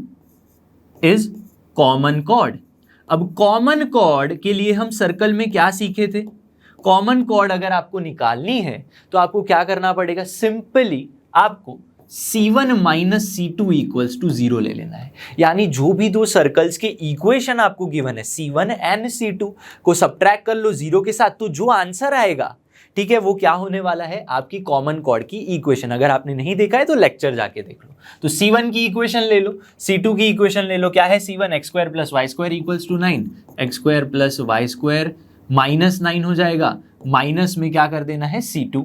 इज कॉमन कॉर्ड। अब कॉमन कॉर्ड के लिए हम सर्कल में क्या सीखे थे, कॉमन कॉर्ड अगर आपको निकालनी है तो आपको क्या करना पड़ेगा, सिंपली आपको C1 minus C2 equals to 0 ले लेना है। यानी जो भी दो सर्कल्स के इक्वेशन आपको गिवन है C1 एंड C2 को सब्ट्रैक्ट कर लो 0 के साथ, तो जो आंसर आएगा, ठीक है, वो क्या होने वाला है, आपकी कॉमन कॉर्ड की इक्वेशन। अगर आपने नहीं देखा है तो लेक्चर जाके देख लो। तो C1 की इक्वेशन ले लो, C2 की इक्वेशन ले लो, क्या है C1 x² plus y² equals to 9, x² plus y² minus 9 हो जाएगा, माइनस में क्या कर देना है C2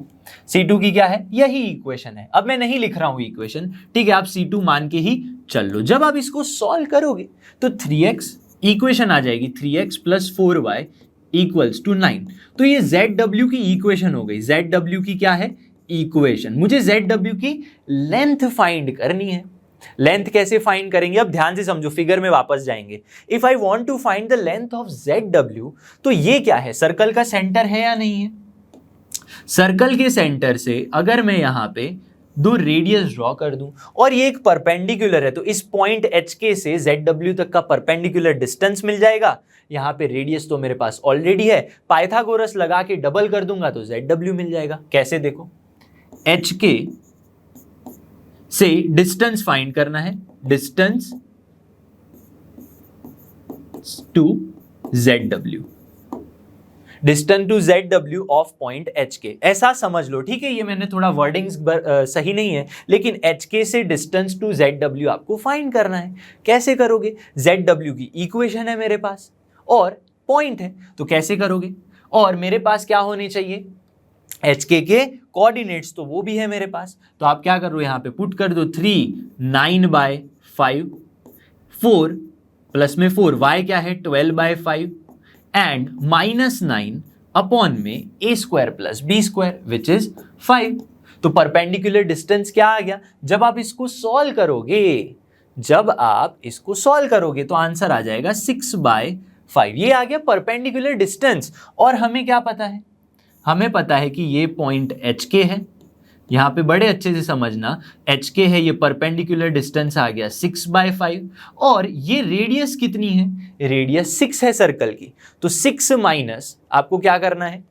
की क्या है, यही इक्वेशन है। अब मैं नहीं लिख रहा हूं इक्वेशन, ठीक है, आप C2 मान के ही चल लो। जब आप इसको सॉल्व करोगे तो 3x इक्वेशन आ जाएगी, 3x plus 4y equals to 9। तो ये ZW की इक्वेशन हो गई। ZW की क्या है, इक्वेशन। मुझे ZW की लेंथ फाइंड करनी है। लेंथ कैसे फाइंड करेंगे, अब ध्यान से समझो, फिगर में वापस जाएंगे। If I want to find the length of ZW, तो ये क्या है, सर्कल का सेंटर है या नहीं है। सर्कल के सेंटर से अगर मैं यहां पे दो रेडियस ड्रॉ कर दूं और ये एक परपेंडिकुलर है, तो इस पॉइंट HK से ZW तक का परपेंडिकुलर डिस्टेंस मिल जाएगा। यहां पे रेडियस तो मेरे पास ऑलरेडी है, पाइथागोरस लगा के डबल कर दूंगा तो ZW मिल जाएगा। कैसे, देखो HK से डिस्टेंस फाइंड करना है, distance to ZW, distance to ZW of point HK, ऐसा समझ लो। ठीक है, ये मैंने थोड़ा वर्डिंग्स सही नहीं है, लेकिन HK से डिस्टेंस टू ZW आपको फाइंड करना है। कैसे करोगे, ZW की इक्वेशन है मेरे पास और पॉइंट है, तो कैसे करोगे, और मेरे पास क्या होने चाहिए, HK के कोऑर्डिनेट्स, तो वो भी है मेरे पास। तो आप क्या करो, यहां पे पुट कर दो 3 9/5, 4 प्लस में 4, y क्या है 12/5 एंड माइनस 9 अपॉन में a² plus b² which is 5। तो परपेंडिकुलर डिस्टेंस क्या आ गया, जब आप इसको सॉल्व करोगे तो आंसर आ जाएगा 6/5। ये आ गया परपेंडिकुलर डिस्टेंस। और हमें क्या पता है, हमें पता है कि ये पॉइंट HK है, यहां पे बड़े अच्छे से समझना, HK है, ये परपेंडिकुलर डिस्टेंस आ गया 6/5, और ये रेडियस कितनी है, रेडियस 6 है सर्कल की। तो 6 माइनस आपको क्या करना है,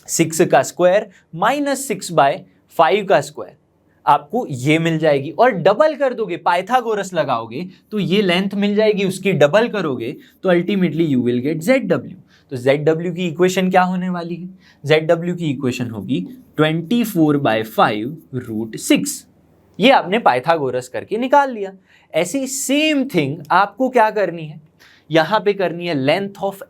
6 का स्क्वायर माइनस 6/5 का स्क्वायर, आपको ये मिल जाएगी। और डबल कर दोगे, पाइथागोरस लगाओगे तो ये लेंथ मिल जाएगी, उसकी डबल करोगे तो ultimately you will gate ZW। तो ZW की इक्वेशन क्या होने वाली है, ZW की इक्वेशन होगी 24/5√6। ये आपने पाइथागोरस करके निकाल लिया। ऐसी सेम थिंग आपको क्या करनी है, यहां पे करनी है लेंथ ऑफ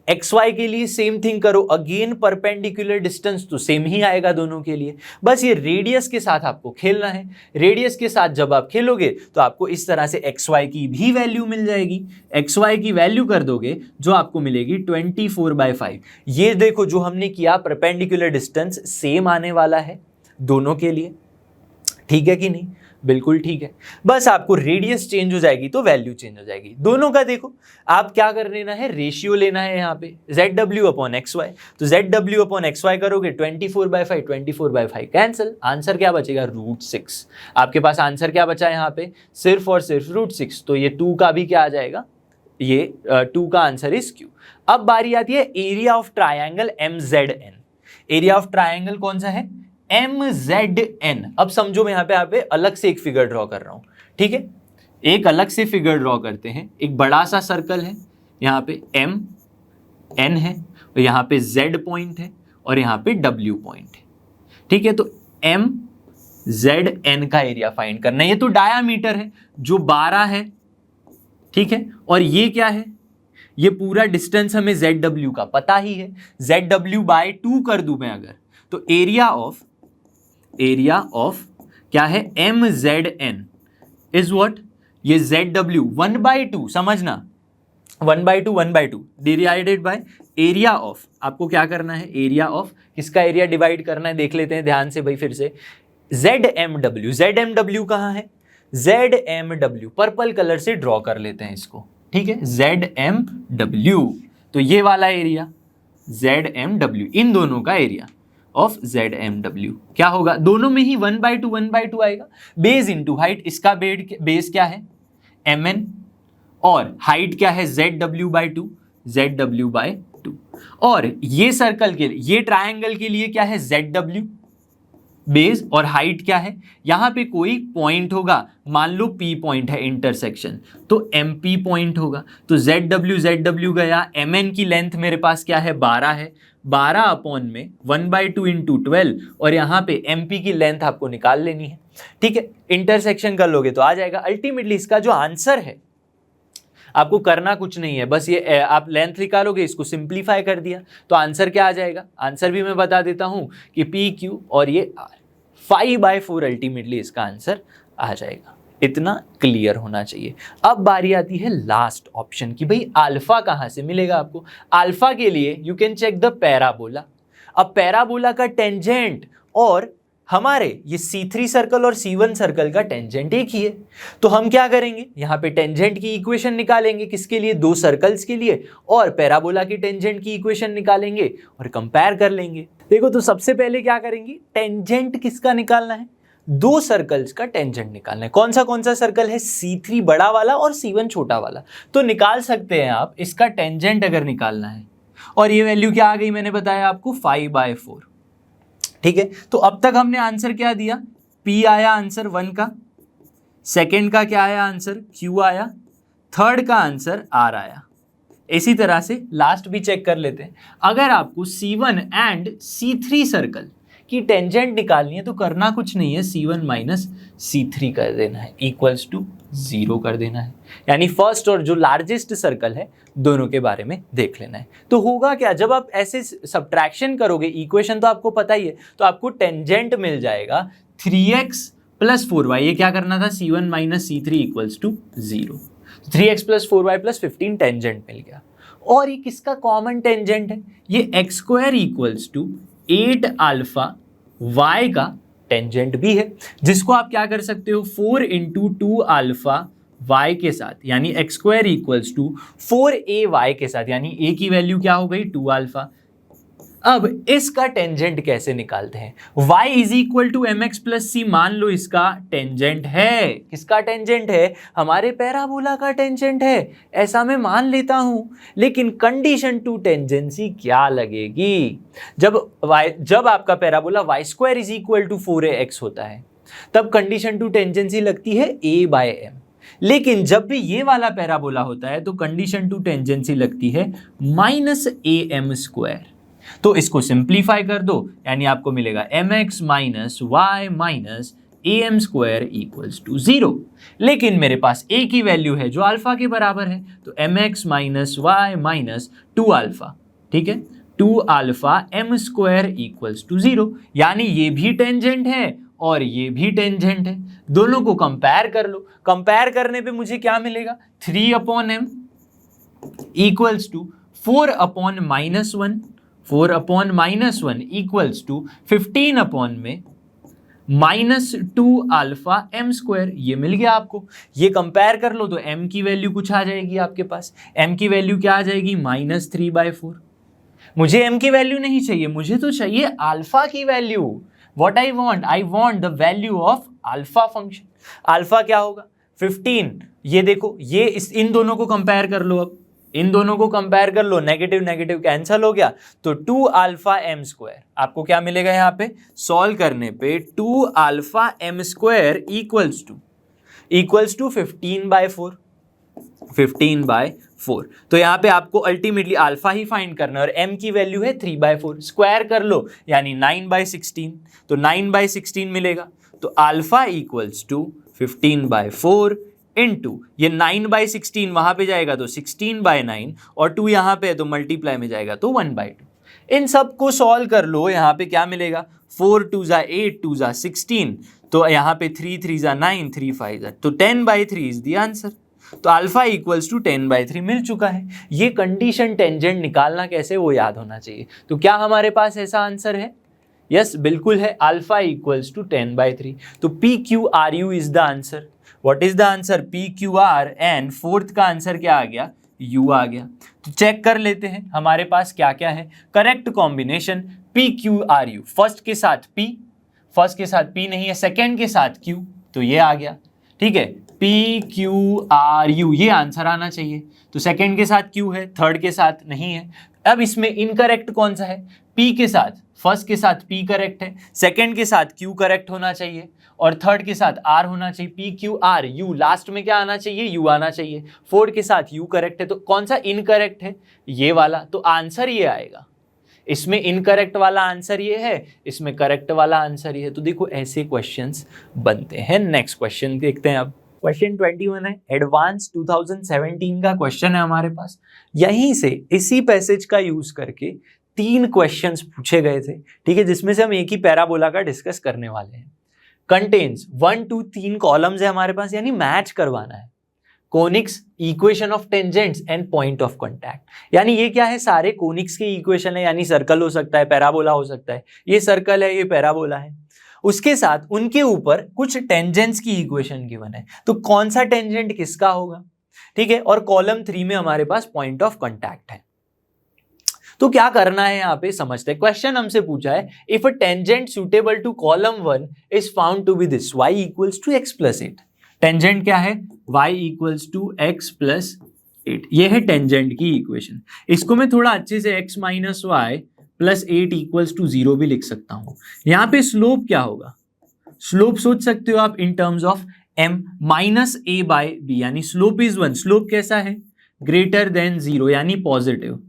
XY के लिए सेम थिंग करो, अगेन परपेंडिकुलर डिस्टेंस तो सेम ही आएगा दोनों के लिए, बस ये रेडियस के साथ आपको खेलना है। रेडियस के साथ जब आप खेलोगे तो आपको इस तरह से XY की भी वैल्यू मिल जाएगी। XY की वैल्यू कर दोगे जो आपको मिलेगी 24/5। ये देखो जो हमने किया, परपेंडिकुलर डिस्टेंस सेम आने वाला है दोनों के लिए, ठीक है कि नहीं। बिल्कुल ठीक है, बस आपको रेडियस चेंज हो जाएगी तो वैल्यू चेंज हो जाएगी। दोनों का देखो, आप क्या कर लेना है, रेशियो लेना है यहाँ पे ZW/XY, तो ZW/XY करोगे 24/5, 24/5 कैंसिल, आंसर क्या बचेगा √6। आपके पास आंसर क्या बचा है यहाँ पे, सिर्फ और सिर्फ √6, तो ये 2 का भी क्या आ जाएगा, ये 2 का आंसर इज Q। अब बारी आती है area of triangle MZN। Area of triangle कौन सा है, MZN। अब समझो मैं यहाँ पे अलग से एक फिगर ड्रॉ कर रहा हूं, ठीक है, एक अलग से फिगर ड्रॉ करते हैं। एक बड़ा सा सर्कल है, यहाँ पे MN है, और यहाँ पे Z पॉइंट है, और यहाँ पे W पॉइंट है, ठीक है। तो MZN का एरिया फाइंड करना है। ये तो डायामीटर है जो 12 है, ठीक है, और ये क्या है, ये पूरा डिस्टेंस हमें ZW का पता ही है, ZW/2 कर दूं मैं अगर, तो एरिया ऑफ क्या है MZN इज व्हाट, ये ZW 1/2, समझना 1/2 डिवाइडेड बाय एरिया ऑफ, आपको क्या करना है, एरिया ऑफ किसका एरिया डिवाइड करना है, देख लेते हैं ध्यान से भाई फिर से। ZMW कहाँ है, ZMW पर्पल कलर से ड्रॉ कर लेते हैं इसको, ठीक है, ZMW, तो ये वाला एरिया ZMW, इन दोनों का एरिया ऑफ ZMW क्या होगा, दोनों में ही 1/2 आएगा, बेस इंटू हाइट, इसका बेस क्या है MN, और हाइट क्या है ZW/2, और ये सर्कल के लिए, ये ट्रायंगल के लिए क्या है ZW बेस, और हाइट क्या है, यहां पे कोई पॉइंट होगा, मान लो P पॉइंट है इंटरसेक्शन, तो MP पॉइंट होगा, तो ZW गया, MN की लेंथ मेरे पास क्या है 12 है, 12 अपॉन में 1/2 इंटू 12, और यहाँ पे MP की लेंथ आपको निकाल लेनी है, ठीक है, इंटरसेक्शन कर लोगे तो आ जाएगा। अल्टीमेटली इसका जो आंसर है, आपको करना कुछ नहीं है, बस ये आप लेंथ निकालोगे, इसको सिंप्लीफाई कर दिया तो आंसर क्या आ जाएगा, आंसर भी मैं बता देता हूं कि PQ और ये R 5/4 अल्टीमेटली इसका आंसर आ जाएगा। इतना क्लियर होना चाहिए। अब बारी आती है लास्ट ऑप्शन की, भाई अल्फा कहां से मिलेगा आपको। अल्फा के लिए you can check the parabola. अब पैराबोला का टेंजेंट और हमारे ये C3 सर्कल और C1 सर्कल का टेंजेंट एक ही है, तो हम क्या करेंगे, यहाँ पे टेंजेंट की इक्वेशन निकालेंगे, किसके लिए, दो सर्कल्स के लिए, और पैराबोला की टेंजेंट की इक्वेशन निकालेंगे और कंपेयर कर लेंगे। देखो तो सबसे पहले क्या करेंगे, टेंजेंट किसका निकालना है, दो सर्कल्स का टेंजेंट निकालना है। कौन सा सर्कल है, C3 बड़ा वाला और C1 छोटा वाला, तो निकाल सकते हैं आप इसका टेंजेंट अगर निकालना है, और ये वैल्यू क्या आ गई, मैंने बताया आपको 5/4, ठीक है। तो अब तक हमने आंसर क्या दिया, P आया आंसर 1 का, सेकंड का क्या आया आंसर Q आया, थर्ड का आंसर R आया। इसी तरह से लास्ट भी चेक कर लेते हैं। अगर आपको C1 एंड C3 सर्कल की टेंजेंट निकालनी है तो करना कुछ नहीं है, C1 माइनस C3 कर देना है, इक्वल्स टू 0 कर देना है, यानी फर्स्ट और जो लार्जेस्ट सर्कल है दोनों के बारे में देख लेना है। तो होगा क्या, जब आप ऐसे सब्ट्रैक्शन करोगे, इक्वेशन तो आपको पता ही है, तो आपको टेंजेंट मिल जाएगा 3x + 4y, ये क्या करना था, C1 minus C3 equals to 0, 3x + 4y + 15 tangent मिल गया। और ये किसका कॉमन टेंजेंट है, ये x² equals to 8 alpha y का टेंजेंट भी है, जिसको आप क्या कर सकते हो, 4 × 2 अल्फा y के साथ, यानी x² इक्वल्स टू 4ay के साथ, यानी a की वैल्यू क्या हो गई 2 अल्फा। अब इसका टेंजेंट कैसे निकालते हैं, y = mx + c, मान लो इसका टेंजेंट है, किसका टेंजेंट है, हमारे पैराबोला का टेंजेंट है, ऐसा मैं मान लेता हूं, लेकिन कंडीशन टू टेंजेंसी क्या लगेगी, जब आपका पैराबोला y² = 4ax होता है, तब कंडीशन टू टेंजेंसी लगती है a/m, लेकिन जब भी ये वाला पैराबोला होता है तो कंडीशन टू टेंजेंसी लगती है -am²। तो इसको सिंप्लीफाई कर दो, यानी आपको मिलेगा mx - y - am² = 0। लेकिन मेरे पास a की वैल्यू है जो अल्फा के बराबर है, तो mx - y - 2 अल्फा, ठीक है, 2 अल्फा m² = 0, यानी ये भी टेंजेंट है और ये भी टेंजेंट है। दोनों को कंपेयर कर लो, कंपेयर करने पे मुझे क्या मिलेगा, 3/m equals to 4/-1, 4/-1 equals to 15 upon में -2 अल्फा एम स्क्वायर, ये मिल गया आपको। ये कंपेयर कर लो तो m की वैल्यू कुछ आ जाएगी आपके पास, m की वैल्यू क्या आ जाएगी -3/4। मुझे m की वैल्यू नहीं चाहिए, मुझे तो चाहिए अल्फा की value. What I want the value of alpha function. Alpha क्या होगा 15। ये देखो, ये इन दोनों को कंपेयर कर लो, अब इन दोनों को कंपेयर कर लो, नेगेटिव नेगेटिव कैंसिल हो गया, तो 2 अल्फा एम स्क्वायर आपको क्या मिलेगा यहाँ पे सॉल्व करने पे, 2 alpha m square equals to 15/4। 15/4। तो यहाँ पे आपको अल्टीमेटली अल्फा ही फाइंड करना है और m की वैल्यू है 3/4। स्क्वायर कर लो यानी 9/16, तो 9/16 मिलेगा। तो अल्फा इक्वल्स टू 15/4 इंटू ये 9/16 वहां पे जाएगा तो 16/9 और 2 यहाँ पे है तो मल्टीप्लाई में जाएगा तो 1/2। इन सब को सॉल्व कर लो, यहाँ पे क्या मिलेगा 4 2 ज़ा 8 2 ज़ा 16, तो यहाँ पे 3 3 ज़ा 9 3 5 ज़ा, तो 10/3 इज द आंसर। तो अल्फा इक्वल्स टू 10/3 मिल चुका है। ये कंडीशन टेंजेंट निकालना कैसे वो याद होना चाहिए। तो क्या हमारे पास ऐसा आंसर है? यस बिल्कुल है, अल्फा इक्वल्स टू 10/3। तो PQRU is the answer. What is the answer? PQR, and fourth का आंसर क्या आ गया? U आ गया। तो चेक कर लेते हैं हमारे पास क्या क्या है। करेक्ट कॉम्बिनेशन PQRU, फर्स्ट के साथ P, फर्स्ट के साथ P नहीं है, सेकेंड के साथ Q, तो ये आ गया। ठीक है, PQRU ये आंसर आना चाहिए। तो सेकेंड के साथ Q है, थर्ड के साथ नहीं है। अब इसमें इनकरेक्ट कौन सा है? P के साथ, फर्स्ट के साथ P करेक्ट है, सेकेंड के साथ Q करेक्ट होना चाहिए और थर्ड के साथ R होना चाहिए। PQRU, लास्ट में क्या आना चाहिए? U आना चाहिए। फोर्थ के साथ U करेक्ट है, तो कौन सा इनकरेक्ट है? ये वाला। तो आंसर ये आएगा। इसमें इनकरेक्ट वाला आंसर ये है, इसमें करेक्ट वाला आंसर ये है। तो देखो ऐसे क्वेश्चंस बनते हैं। नेक्स्ट क्वेश्चन देखते हैं। अब क्वेश्चन 21 है, एडवांस 2017 का क्वेश्चन है हमारे पास। यहीं से इसी पैसेज का यूज करके 3 क्वेश्चंस पूछे गए थे, ठीक है, जिसमें से हम एक ही पैराबोला का डिस्कस करने वाले हैं। कंटेन्स 1 2 3 कॉलम्स है हमारे पास, यानी मैच करवाना है। Conics, equation of tangents and point of contact, यानी ये क्या है? सारे कोनिक्स के इक्वेशन है, यानी सर्कल हो सकता है, पैराबोला हो सकता है। ये सर्कल है, ये पैराबोला है। उसके साथ उनके ऊपर कुछ टेंजेंट्स की इक्वेशन गिवन है, तो कौन सा टेंजेंट किसका होगा? ठीक है, और कॉलम 3 में हमारे पास पॉइंट ऑफ कांटेक्ट है। तो क्या करना है यहाँ पे समझते हैं। क्वेश्चन हमसे पूछा है, if a tangent suitable to column 1 is found to be this, y equals to x plus 8। Tangent क्या है? y equals to x plus 8। ये है टेंजेंट की इक्वेशन। इसको मैं थोड़ा अच्छे से x minus y plus 8 equals to 0 भी लिख सकता हूं। यहाँ पे स्लोप क्या होगा? स्लोप सोच सकते हो आप in terms of m minus a by b, यानी स्लोप इज 1। स्लोप कैसा है? ग्रेटर देन 0, यानी पॉजिटिव।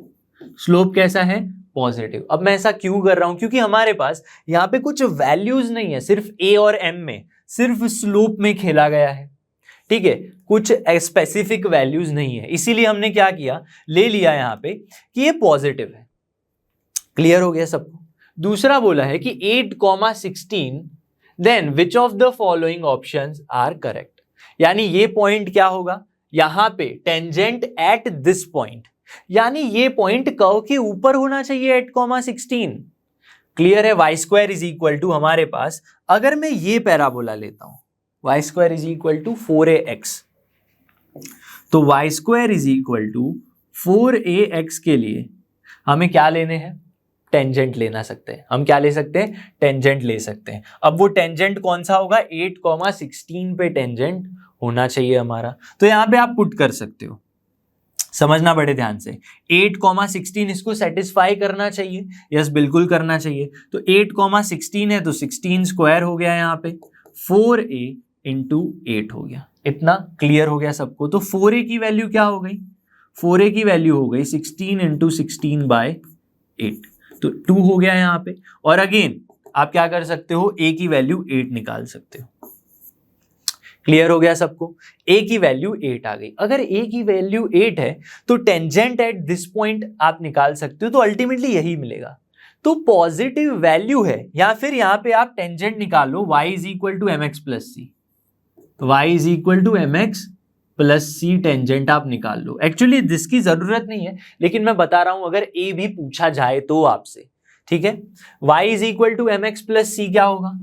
स्लोप कैसा है? पॉजिटिव। अब मैं ऐसा क्यों कर रहा हूं? क्योंकि हमारे पास यहाँ पे कुछ वैल्यूज नहीं है, सिर्फ a और m में सिर्फ स्लोप में खेला गया है। ठीक है, कुछ स्पेसिफिक वैल्यूज नहीं है, इसीलिए हमने क्या किया, ले लिया यहाँ पे कि ये पॉजिटिव है। क्लियर हो गया सबको? दूसरा बोला है कि 8,16 then which of the following options are correct, यानी ये पॉइंट क्या होगा? यहां पे टेंजेंट एट दिस पॉइंट, यानी ये पॉइंट कर्व के ऊपर होना चाहिए 8,16। क्लियर है? Y square is equal to हमारे पास, अगर मैं ये पैराबोला लेता हूं, y square is equal to 4ax, तो y square is equal to 4ax के लिए हमें क्या लेने हैं? टेंजेंट लेना सकते हैं। हम क्या ले सकते हैं? टेंजेंट ले सकते हैं। अब वो टेंजेंट कौन सा होगा? 8,16 पे टेंजेंट होना चाहिए हमारा। तो यहां पे आप पुट कर सकते हो, समझना बड़े ध्यान से। 8,16 इसको सेटिस्फाई करना चाहिए। यस बिल्कुल करना चाहिए। तो 8,16 है तो 16 स्क्वायर हो गया, यहाँ पे 4a इंटू 8 हो गया। इतना क्लियर हो गया सबको? तो 4a की वैल्यू क्या हो गई? 4a की वैल्यू हो गई 16 इंटू 16/8, तो 2 हो गया यहाँ पे। और अगेन आप क्या कर सकते हो? a की वैल्यू 8 निकाल सकते हो। क्लियर हो गया सबको? a की वैल्यू 8 आ गई। अगर a की वैल्यू 8 है तो टेंजेंट एट दिस पॉइंट आप निकाल सकते हो, तो अल्टीमेटली यही मिलेगा। तो पॉजिटिव वैल्यू है, या फिर यहाँ पे आप टेंजेंट निकालो, y is equal to mx plus C. y is equal to mx plus C tangent आप निकाल लो। एक्चुअली जिसकी जरूरत नहीं है, लेकिन मैं बता रहा हूं अगर a भी पूछा जाए तो आपसे, ठीक है। y is equal to mx plus C क्या होगा?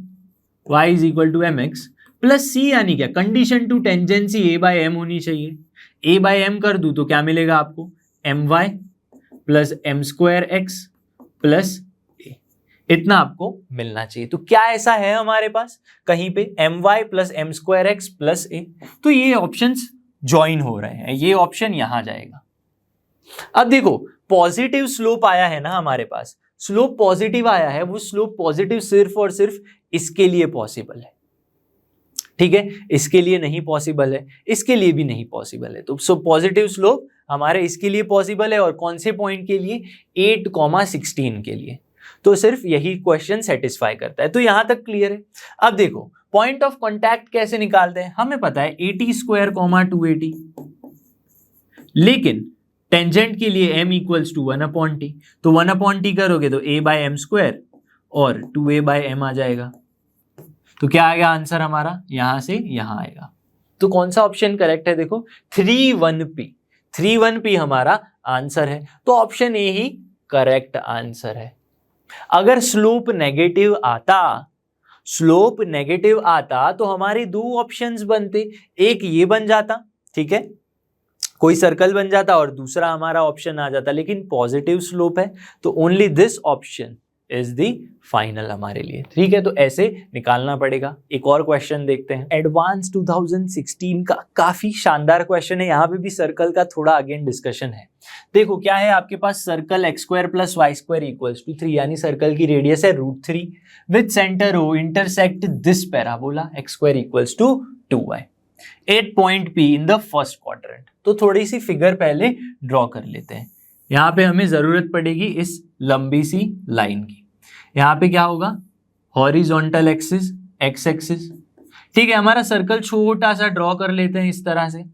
y is equal to M X plus C, यानी क्या condition to tangency A by M होनी चाहिए। ए बाय एम कर दूं तो क्या मिलेगा आपको, M Y plus M square x plus A, इतना आपको मिलना चाहिए। तो क्या ऐसा है हमारे पास कहीं पे, M Y plus M square x plus A, तो ये ऑप्शंस ज्वाइन हो रहे हैं, ये ऑप्शन यहां जाएगा। अब देखो पॉजिटिव स्लोप आया है ना हमारे पास, स्लोप पॉजिटिव आया है, वो स्लोप पॉजिटिव सिर्फ और सिर्फ इसके लिए पॉसिबल है, ठीक है, इसके लिए नहीं पॉसिबल है, इसके लिए भी नहीं पॉसिबल है। तो सो पॉजिटिव स्लोप हमारे इसके लिए पॉसिबल है, और कौन से पॉइंट के लिए, 8,16 के लिए। तो सिर्फ यही क्वेश्चन सेटिस्फाई करता है। तो यहां तक क्लियर है। अब देखो पॉइंट ऑफ कॉन्टैक्ट कैसे निकालते हैं, हमें पता है 80 स्क्वायर 280, लेकिन टेंजेंट के लिए m इक्वल्स टू 1/t, तो 1/t करोगे तो a बाय एम स्क्वायर और 2a बाय एम आ जाएगा। तो क्या आएगा आंसर हमारा, यहां से यहां आएगा। तो कौन सा ऑप्शन करेक्ट है, देखो 3-1p हमारा आंसर है। तो option A he correct answer है। अगर स्लोप नेगेटिव आता तो हमारे दो ऑप्शंस बनते, एक ये बन जाता, ठीक है, कोई सर्कल बन जाता, और दूसरा हमारा ऑप्शन आ जाता, लेकिन पॉजिटिव स्लोप है तो only this option is the final हमारे लिए, ठीक है। तो ऐसे निकालना पड़ेगा। एक और क्वेश्चन देखते हैं, एडवांस 2016 का काफी शानदार क्वेश्चन है। यहाँ पे भी सर्कल का थोड़ा अगेन डिस्कशन है। देखो क्या है आपके पास, circle x square plus Y square equals to 3, यानी सर्कल की रेडियस है √3 with centre O intersect this parabola x square equals to 2y at point P in the first quadrant. तो थोड़ी सी फिगर पहले ड्रॉ कर लेते हैं। यहाँ पे हमें जरूरत पड़ेगी इस लंबी सी लाइन की। यहाँ पे क्या होगा, हॉरिजॉन्टल एक्सिस x एक्सिस, ठीक है। हमारा सर्कल छोटा सा ड्रॉ कर लेते हैं इस तरह से।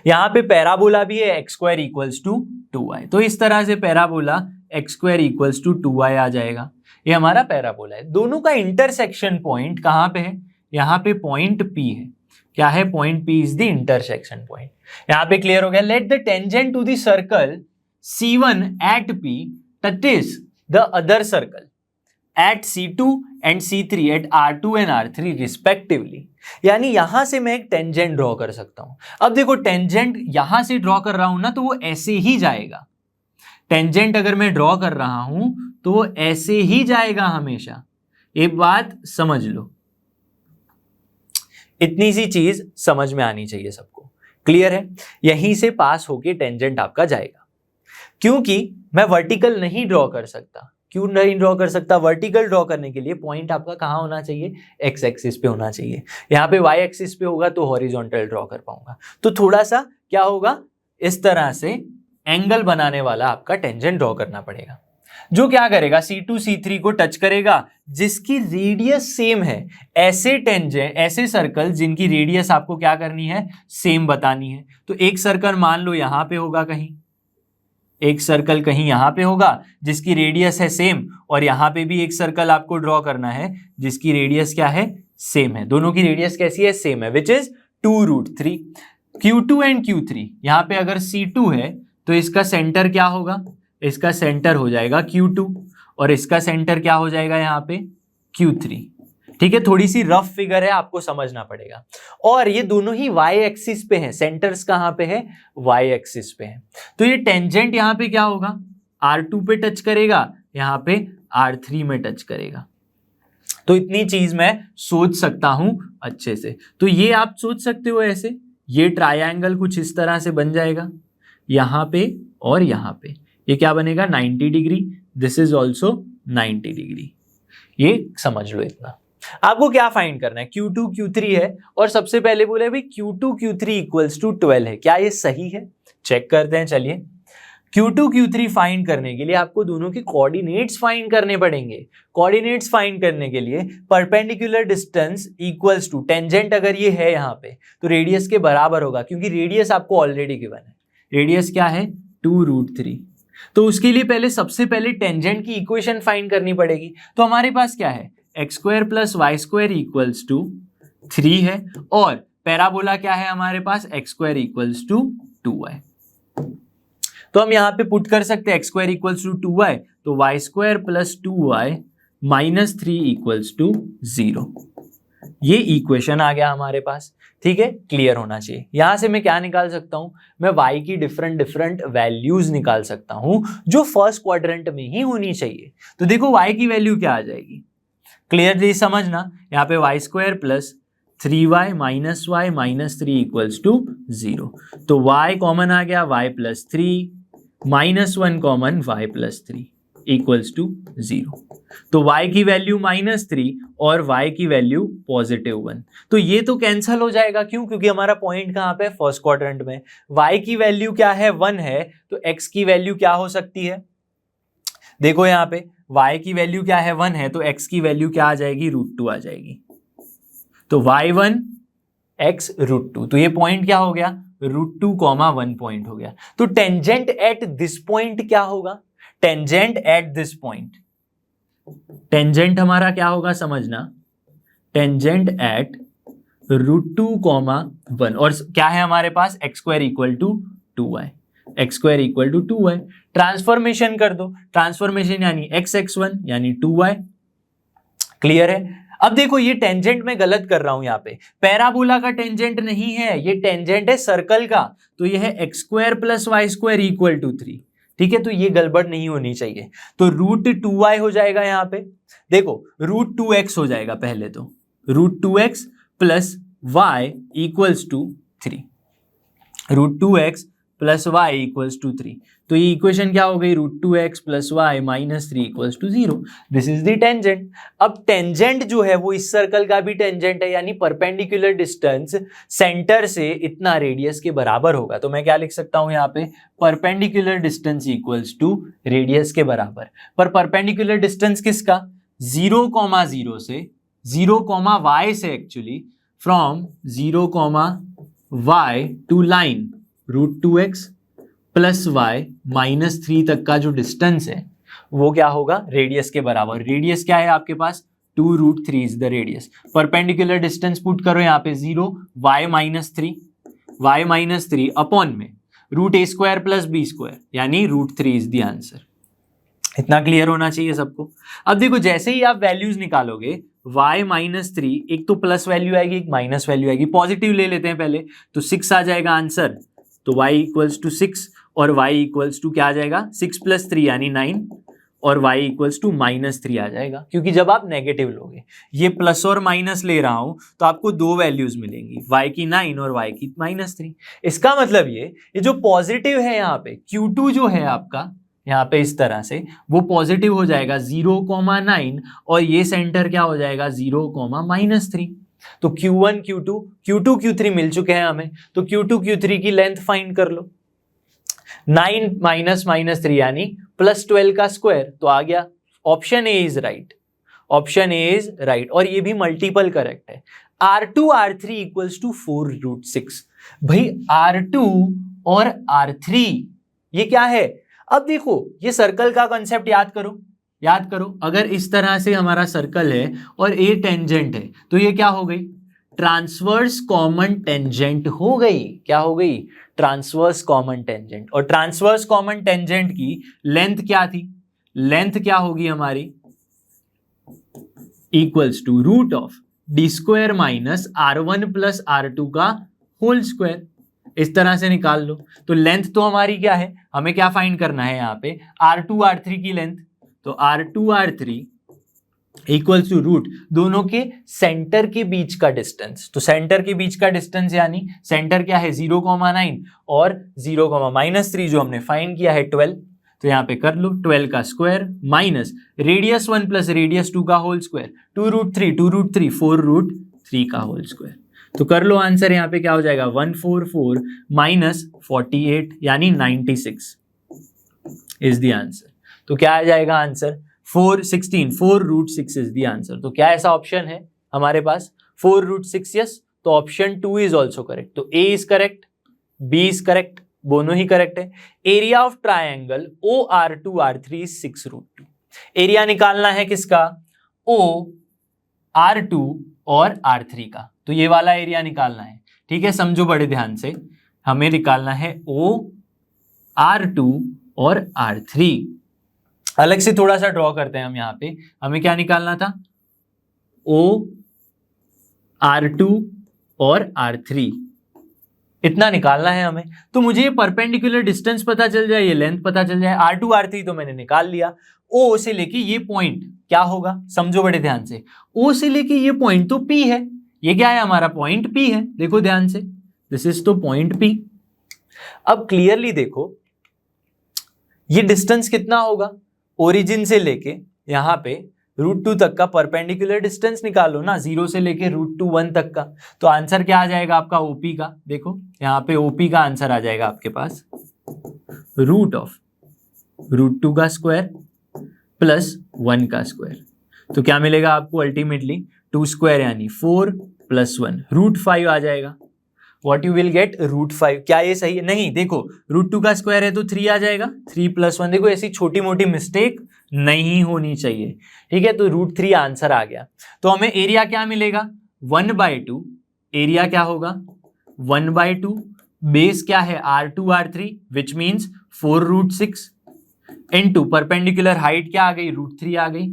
यहाँ पे पैराबोला भी है x square equals to 2y, तो इस तरह से parabola x square equals to 2y आ जाएगा। ये हमारा पैराबोला है। दोनों का इंटरसेक्शन पॉइंट कहाँ पे है, यहाँ पे पॉइंट P है। क्या है, point P is the intersection point. यहाँ पे क्लियर हो गया। Let the tangent to the circle C1 at P touches the other circle at C2 and C3 at R2 and R3 respectively. यानी यहां से मैं एक टेंजेंट ड्रॉ कर सकता हूं। अब देखो टेंजेंट यहां से ड्रॉ कर रहा हूं ना, तो वो ऐसे ही जाएगा। टेंजेंट अगर मैं ड्रॉ कर रहा हूं तो वो ऐसे ही जाएगा हमेशा। एक बात समझ लो, इतनी सी चीज समझ में आनी चाहिए सबको। क्लियर है, यहीं से पास होके टेंजेंट आपका जाएगा। क्योंकि मैं वर्टिकल नहीं ड्रॉ कर सकता। क्यों नहीं ड्रॉ कर सकता, वर्टिकल ड्रॉ करने के लिए पॉइंट आपका कहाँ होना चाहिए, एक्स एक्सिस पे होना चाहिए। यहाँ पे वाई एक्सिस पे होगा तो हॉरिजॉन्टल ड्रॉ कर पाऊंगा। तो थोड़ा सा क्या होगा, इस तरह से एंगल बनाने वाला आपका टेंजेंट ड्रॉ करना पड़ेगा, जो क्या करेगा, C2 C3 को टच करेगा, जिसकी रेडियस सेम है। ऐसे टेंजेंट, ऐसे सर्कल जिनकी रेडियस आपको क्या करनी है, सेम बतानी है। तो एक सर्कल मान लो यहाँ पे होगा कहीं, एक सर्कल कहीं यहाँ पे होगा जिसकी रेडियस है सेम, और यहाँ पे भी एक सर्कल आपको ड्रॉ करना है जिसकी रेडियस क्या है, सेम है। दोनों की रेडियस कैसी है, सेम है, which is 2√3। Q2 and Q3, यहाँ पे अगर C2 है तो इसका सेंटर क्या होगा, इसका सेंटर हो जाएगा Q2, और इसका सेंटर क्या हो जाएगा यहाँ पे, Q3। ठीक है, थोड़ी सी रफ फिगर है, आपको समझना पड़ेगा। और ये दोनों ही y एक्सिस पे हैं, सेंटर्स कहाँ पे है, y एक्सिस पे है। तो ये टेंजेंट यहाँ पे क्या होगा, R2 पे टच करेगा, यहाँ पे R3 में टच करेगा। तो इतनी चीज मैं सोच सकता हूं अच्छे से। तो ये आप सोच सकते हो ऐसे, ये ट्रायंगल कुछ इस तरह से बन जाएगा, यहाँ पे और यहाँ पे। ये क्या बनेगा, 90 degree. This is also 90 degree. ये समझ लो इतना। आपको क्या फाइंड करना है, Q2 Q3 है, और सबसे पहले बोले भाई Q2 Q3 इक्वल्स टू 12 है। क्या ये सही है, चेक करते हैं। चलिए, Q2 Q3 फाइंड करने के लिए आपको दोनों के कोऑर्डिनेट्स फाइंड करने पड़ेंगे। कोऑर्डिनेट्स फाइंड करने के लिए perpendicular distance equals to, tangent अगर ये है यहाँ पे तो रेडियस के बराबर होगा, क्योंकि रेडियस आपको ऑलरेडी गिवन है। रेडियस क्या है, 2√3। तो उसके लिए पहले सबसे पहले टेंजेंट की इक्वेशन फाइंड करनी पड़ेगी। तो हमारे पास क्या है, X square plus Y square equals to 3 है, और पैराबोला क्या है हमारे पास, X square equals to 2y। तो हम यहाँ पे पुट कर सकते हैं x square equals to 2y, तो y square plus 2y -3 equals to 0। ये इक्वेशन आ गया हमारे पास, ठीक है, क्लियर होना चाहिए। यहां से मैं क्या निकाल सकता हूं, मैं y की डिफरेंट वैल्यूज निकाल सकता हूं जो फर्स्ट क्वाड्रेंट में ही होनी चाहिए। तो देखो y की वैल्यू क्या आ जाएगी, क्लियरली समझना, यहाँ पे y² plus 3y minus y minus 3 equals to 0। तो y कॉमन आ गया, y plus 3 minus 1 common, y plus 3 equals to 0। तो y की वैल्यू -3 और y की वैल्यू +1। तो ये तो कैंसल हो जाएगा, क्यों, क्योंकि हमारा पॉइंट कहाँ पे, फर्स्ट क्वाड्रेंट में। y की वैल्यू क्या है, 1 है, तो x की वैल्यू क्या हो सकती है, देखो यहाँ पे y की वैल्यू क्या है, 1 है, तो x की वैल्यू क्या आ जाएगी, √2 आ जाएगी। तो y1 x √2, तो ये पॉइंट क्या हो गया, √2, 1 पॉइंट हो गया। तो टेंजेंट एट दिस पॉइंट क्या होगा, tangent at this point, tangent हमारा क्या होगा समझना, टेंजेंट एट √2, 1, और क्या है हमारे पास, x² equal to 2y, x² equal to 2y। Transformation कर दो, ट्रांसफॉर्मेशन यानी x(x1) यानी 2y, क्लियर है। अब देखो ये टेंजेंट मैं गलत कर रहा हूं, यहाँ पे पैराबोला का टेंजेंट नहीं है, ये टेंजेंट है सर्कल का, तो ये है x² plus y² equal to 3, ठीक है, तो ये गड़बड़ नहीं होनी चाहिए। तो √2y हो जाएगा, यहाँ पे देखो √2x हो जाएगा, पहले तो √2x plus y equals to 3, √2x plus y equals to 3। तो ये इक्वेशन क्या हो गई, √2x plus y minus 3 equals to 0। This is the tangent. अब टेंजेंट जो है वो इस सर्कल का भी टेंजेंट है, यानी परपेंडिकुलर डिस्टेंस सेंटर से इतना रेडियस के बराबर होगा। तो मैं क्या लिख सकता हूं यहाँ पे, perpendicular distance equals to radius के बराबर। पर परपेंडिकुलर डिस्टेंस किसका, 0,0 से 0,y से, actually from 0,y to line √2x plus y minus 3 तक का जो डिस्टेंस है वो क्या होगा, रेडियस के बराबर। रेडियस क्या है आपके पास, 2√3 is the radius. Perpendicular distance put करो यहाँ पे 0, y माइनस 3 अपॉन में √a² प्लस b² यानी √3 इज द आंसर। इतना क्लियर होना चाहिए सबको। अब देखो जैसे ही आप वैल्यूज निकालोगे, y माइनस 3, एक तो प्लस वैल्यू आएगी, एक माइनस वैल्यू आएगी, पॉजिटिव ले लेते हैं पहले, तो 6 आ जाएगा आंसर। तो y इक्वल्स टू 6 और y इक्वल्स टू क्या आ जाएगा, 6 प्लस 3 यानी 9, और y इक्वल्स टू -3 आ जाएगा, क्योंकि जब आप नेगेटिव लोगे, ये प्लस और माइनस ले रहा हूं तो आपको दो वैल्यूज मिलेंगी, y की 9 और y की -3। इसका मतलब ये जो पॉजिटिव है यहाँ पे Q2 जो है आपका यहाँ पे इस तरह से, वो पॉजिटिव हो जाएगा 0,9, और ये सेंटर क्या हो जाएगा 0,-3। तो Q1 Q2 Q3 मिल चुके हैं हमें, तो Q2 Q3 की लेंथ फाइंड कर लो। 9 -3 यानी +12 का स्क्वायर, तो आ गया option A is right, option A is right, और ये भी मल्टीपल करेक्ट है। R2 R3 equals to 4√6। भाई R2 और R3 ये क्या है, अब देखो ये सर्कल का कॉन्सेप्ट याद करो, अगर इस तरह से हमारा सर्कल है और ए टेंजेंट है, तो ये क्या हो गई, ट्रांसवर्स कॉमन टेंजेंट हो गई। क्या हो गई, ट्रांसवर्स कॉमन टेंजेंट। और ट्रांसवर्स कॉमन टेंजेंट की लेंथ क्या थी, लेंथ क्या होगी हमारी, equals to √d² minus R1 plus R2 का होल स्क्वायर। इस तरह से निकाल लो। तो लेंथ तो हमारी क्या है, हमें क्या फाइंड करना है यहाँ पे, R2 R3 की लेंथ। तो R2 R3 equals to root दोनों के सेंटर के बीच का डिस्टेंस। तो सेंटर के बीच का डिस्टेंस यानी सेंटर क्या है 0,9 और 0,-3 जो हमने फाइंड किया है 12। तो यहाँ पे कर लो 12 का square minus radius 1 plus radius 2 का होल स्क्वायर, 2√3 4√3 का होल स्क्वायर। तो कर लो आंसर, यहाँ पे क्या हो जाएगा 144 माइनस 48 यानी 96 इज द आंसर। तो क्या आ जाएगा आंसर 4√6 इज द आंसर। तो क्या ऐसा ऑप्शन है हमारे पास 4√6? यस, तो ऑप्शन 2 इज ऑल्सो करेक्ट। तो A is correct, B is correct, दोनों ही करेक्ट है। Area of triangle OR2R3 is 6√2। Area निकालना है किसका, OR2 और R3 का। तो ये वाला एरिया निकालना है, ठीक है, समझो बड़े ध्यान से। हमें निकालना है OR2 और R3। अलग से थोड़ा सा ड्रॉ करते हैं हम यहाँ पे, हमें क्या निकालना था, O, R2 और R3 इतना निकालना है हमें। तो मुझे ये परपेंडिकुलर डिस्टेंस पता चल जाए, ये लेंथ पता चल जाए, R2 R3 तो मैंने निकाल लिया। O से लेके ये पॉइंट क्या होगा, समझो बड़े ध्यान से, O से लेके ये पॉइंट तो P है, ये क्या है हमारा पॉइंट P है, देखो ध्यान से, दिस इज तो पॉइंट P। अब क्लियरली देखो ये डिस्टेंस कितना होगा, ओरिजिन से लेके यहाँ पे √2 तक का परपेंडिकुलर डिस्टेंस निकालो ना, 0 से लेके √2 1 तक का। तो आंसर क्या आ जाएगा आपका OP का, देखो यहाँ पे OP का आंसर आ जाएगा आपके पास रूट ऑफ √2 का स्क्वायर प्लस 1 का स्क्वायर। तो क्या मिलेगा आपको अल्टीमेटली, 2 स्क्वायर यानी 4 + 1 √5 आ जाएगा। What you will get √5। क्या ये सही है? नहीं, देखो √2 का स्क्वायर है तो 3 आ जाएगा, 3 + 1। देखो ऐसी छोटी मोटी मिस्टेक नहीं होनी चाहिए, ठीक है। तो √3 आंसर आ गया। तो हमें एरिया क्या मिलेगा, 1/2। एरिया क्या होगा 1/2, बेस क्या है R2 R3 which means 4√6 into perpendicular height क्या आ गई, √3 आ गई।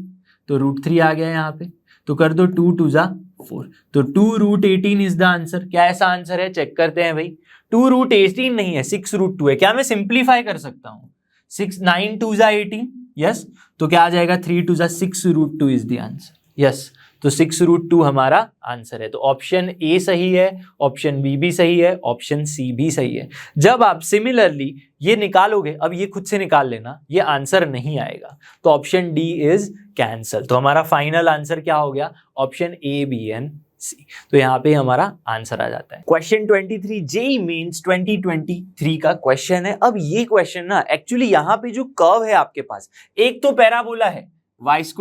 तो √3 आ गया यहाँ पे, तो कर दो 2 2 जा 4, तो 2√18 इज द आंसर। क्या ऐसा आंसर है, चेक करते हैं भाई। 2√18 नहीं है, 6√2 है। क्या मैं सिंप्लीफाई कर सकता हूँ, 6 9 2 जा 18, यस। तो क्या आ जाएगा 3 2 जा 6√2 इज द आंसर, यस। तो 6√2 हमारा आंसर है। तो ऑप्शन ए सही है, ऑप्शन बी भी सही है, ऑप्शन सी भी सही है। जब आप सिमिलरली ये निकालोगे, अब ये खुद से निकाल लेना, ये आंसर नहीं आएगा, तो ऑप्शन डी इज कैंसल। तो हमारा फाइनल आंसर क्या हो गया, option A B and C. तो यहाँ पे हमारा आंसर आ जाता है। क्वेश्चन 23 जेईई मेंस 2023 का क्वेश्चन है। अब ये क्वेश्चन ना एक्चुअली यहाँ पे जो कर्व है आपके पास, एक तो पैराबोला है y² =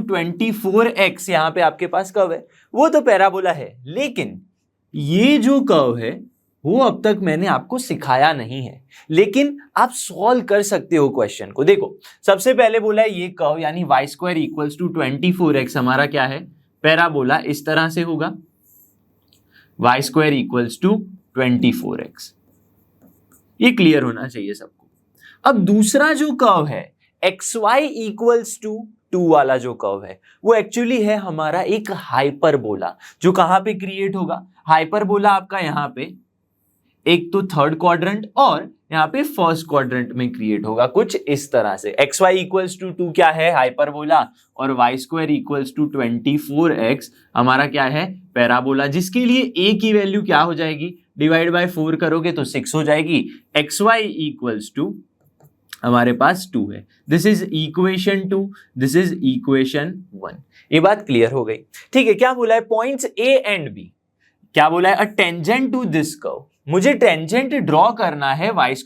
24x, यहाँ पे आपके पास कर्व है, वो तो पैराबोला है। लेकिन ये जो कर्व है वो अब तक मैंने आपको सिखाया नहीं है, लेकिन आप सॉल्व कर सकते हो क्वेश्चन को। देखो सबसे पहले बोला है ये कर्व यानी y² = 24x हमारा क्या है, पैराबोला इस तरह से होगा, y² = 24x। ये क्लियर होना चाहिए सबको। अब दूसरा जो कर्व है xy = 2 वाला जो कर्व है, वो एक्चुअली है हमारा एक हाइपरबोला, जो कहां पे क्रिएट होगा, हाइपरबोला आपका यहाँ पे एक तो थर्ड क्वाड्रेंट और यहाँ पे फर्स्ट क्वाड्रेंट में क्रिएट होगा, कुछ इस तरह से। xy = 2 क्या है, हाइपरबोला, और y² = 24x हमारा क्या है, पैराबोला, जिसके लिए a की वैल्यू क्या हो जाएगी, डिवाइड बाय 4 करोगे तो 6 हो जाएगी। xy = हमारे पास 2 है। This is equation 2, this is equation 1। ये बात क्लियर हो गई, ठीक है। क्या बोला है, पॉइंट्स A एंड B, क्या बोला है, a tangent to this curve. मुझे टेंजेंट ड्रॉ करना है y² =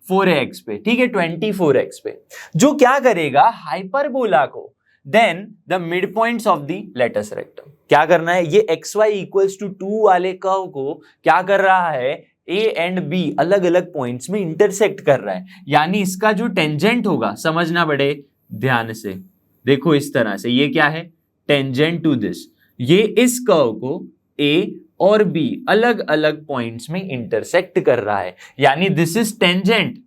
4x पे, ठीक है, 24x पे, जो क्या करेगा हाइपरबोला को, then the mid points of the latus rectum. क्या करना है, ये xy = 2 वाले कर्व को क्या कर रहा है, A एंड B अलग अलग पॉइंट्स में इंटरसेक्ट कर रहा है, यानी इसका जो टेंजेंट होगा, समझना बड़े ध्यान से, देखो इस तरह से, ये क्या है, टेंजेंट टू दिस, ये इस कर्व को A और B अलग अलग पॉइंट्स में इंटरसेक्ट कर रहा है, यानी this is tangent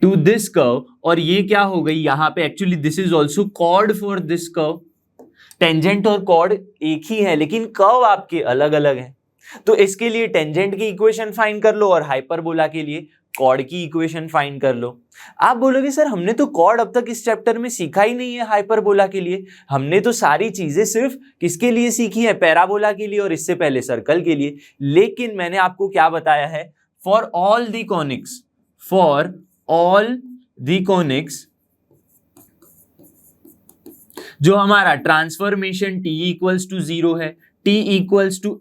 to this curve. और ये क्या हो गई यहां पे, actually this is also chord for this curve. Tangent और कॉर्ड एक ही है, लेकिन कर्व आपके अलग अलग हैं। तो इसके लिए टेंजेंट की इक्वेशन फाइंड कर लो और हाइपरबोला के लिए कॉर्ड की इक्वेशन फाइंड कर लो। आप बोलोगे सर हमने तो कॉर्ड अब तक इस चैप्टर में सीखा ही नहीं है, हाइपरबोला के लिए हमने तो सारी चीजें सिर्फ किसके लिए सीखी है, पैराबोला के लिए और इससे पहले सर्कल के लिए। लेकिन मैंने आपको क्या बताया है, फॉर ऑल द कॉनिक्स जो हमारा ट्रांसफॉर्मेशन t = 0 है, t =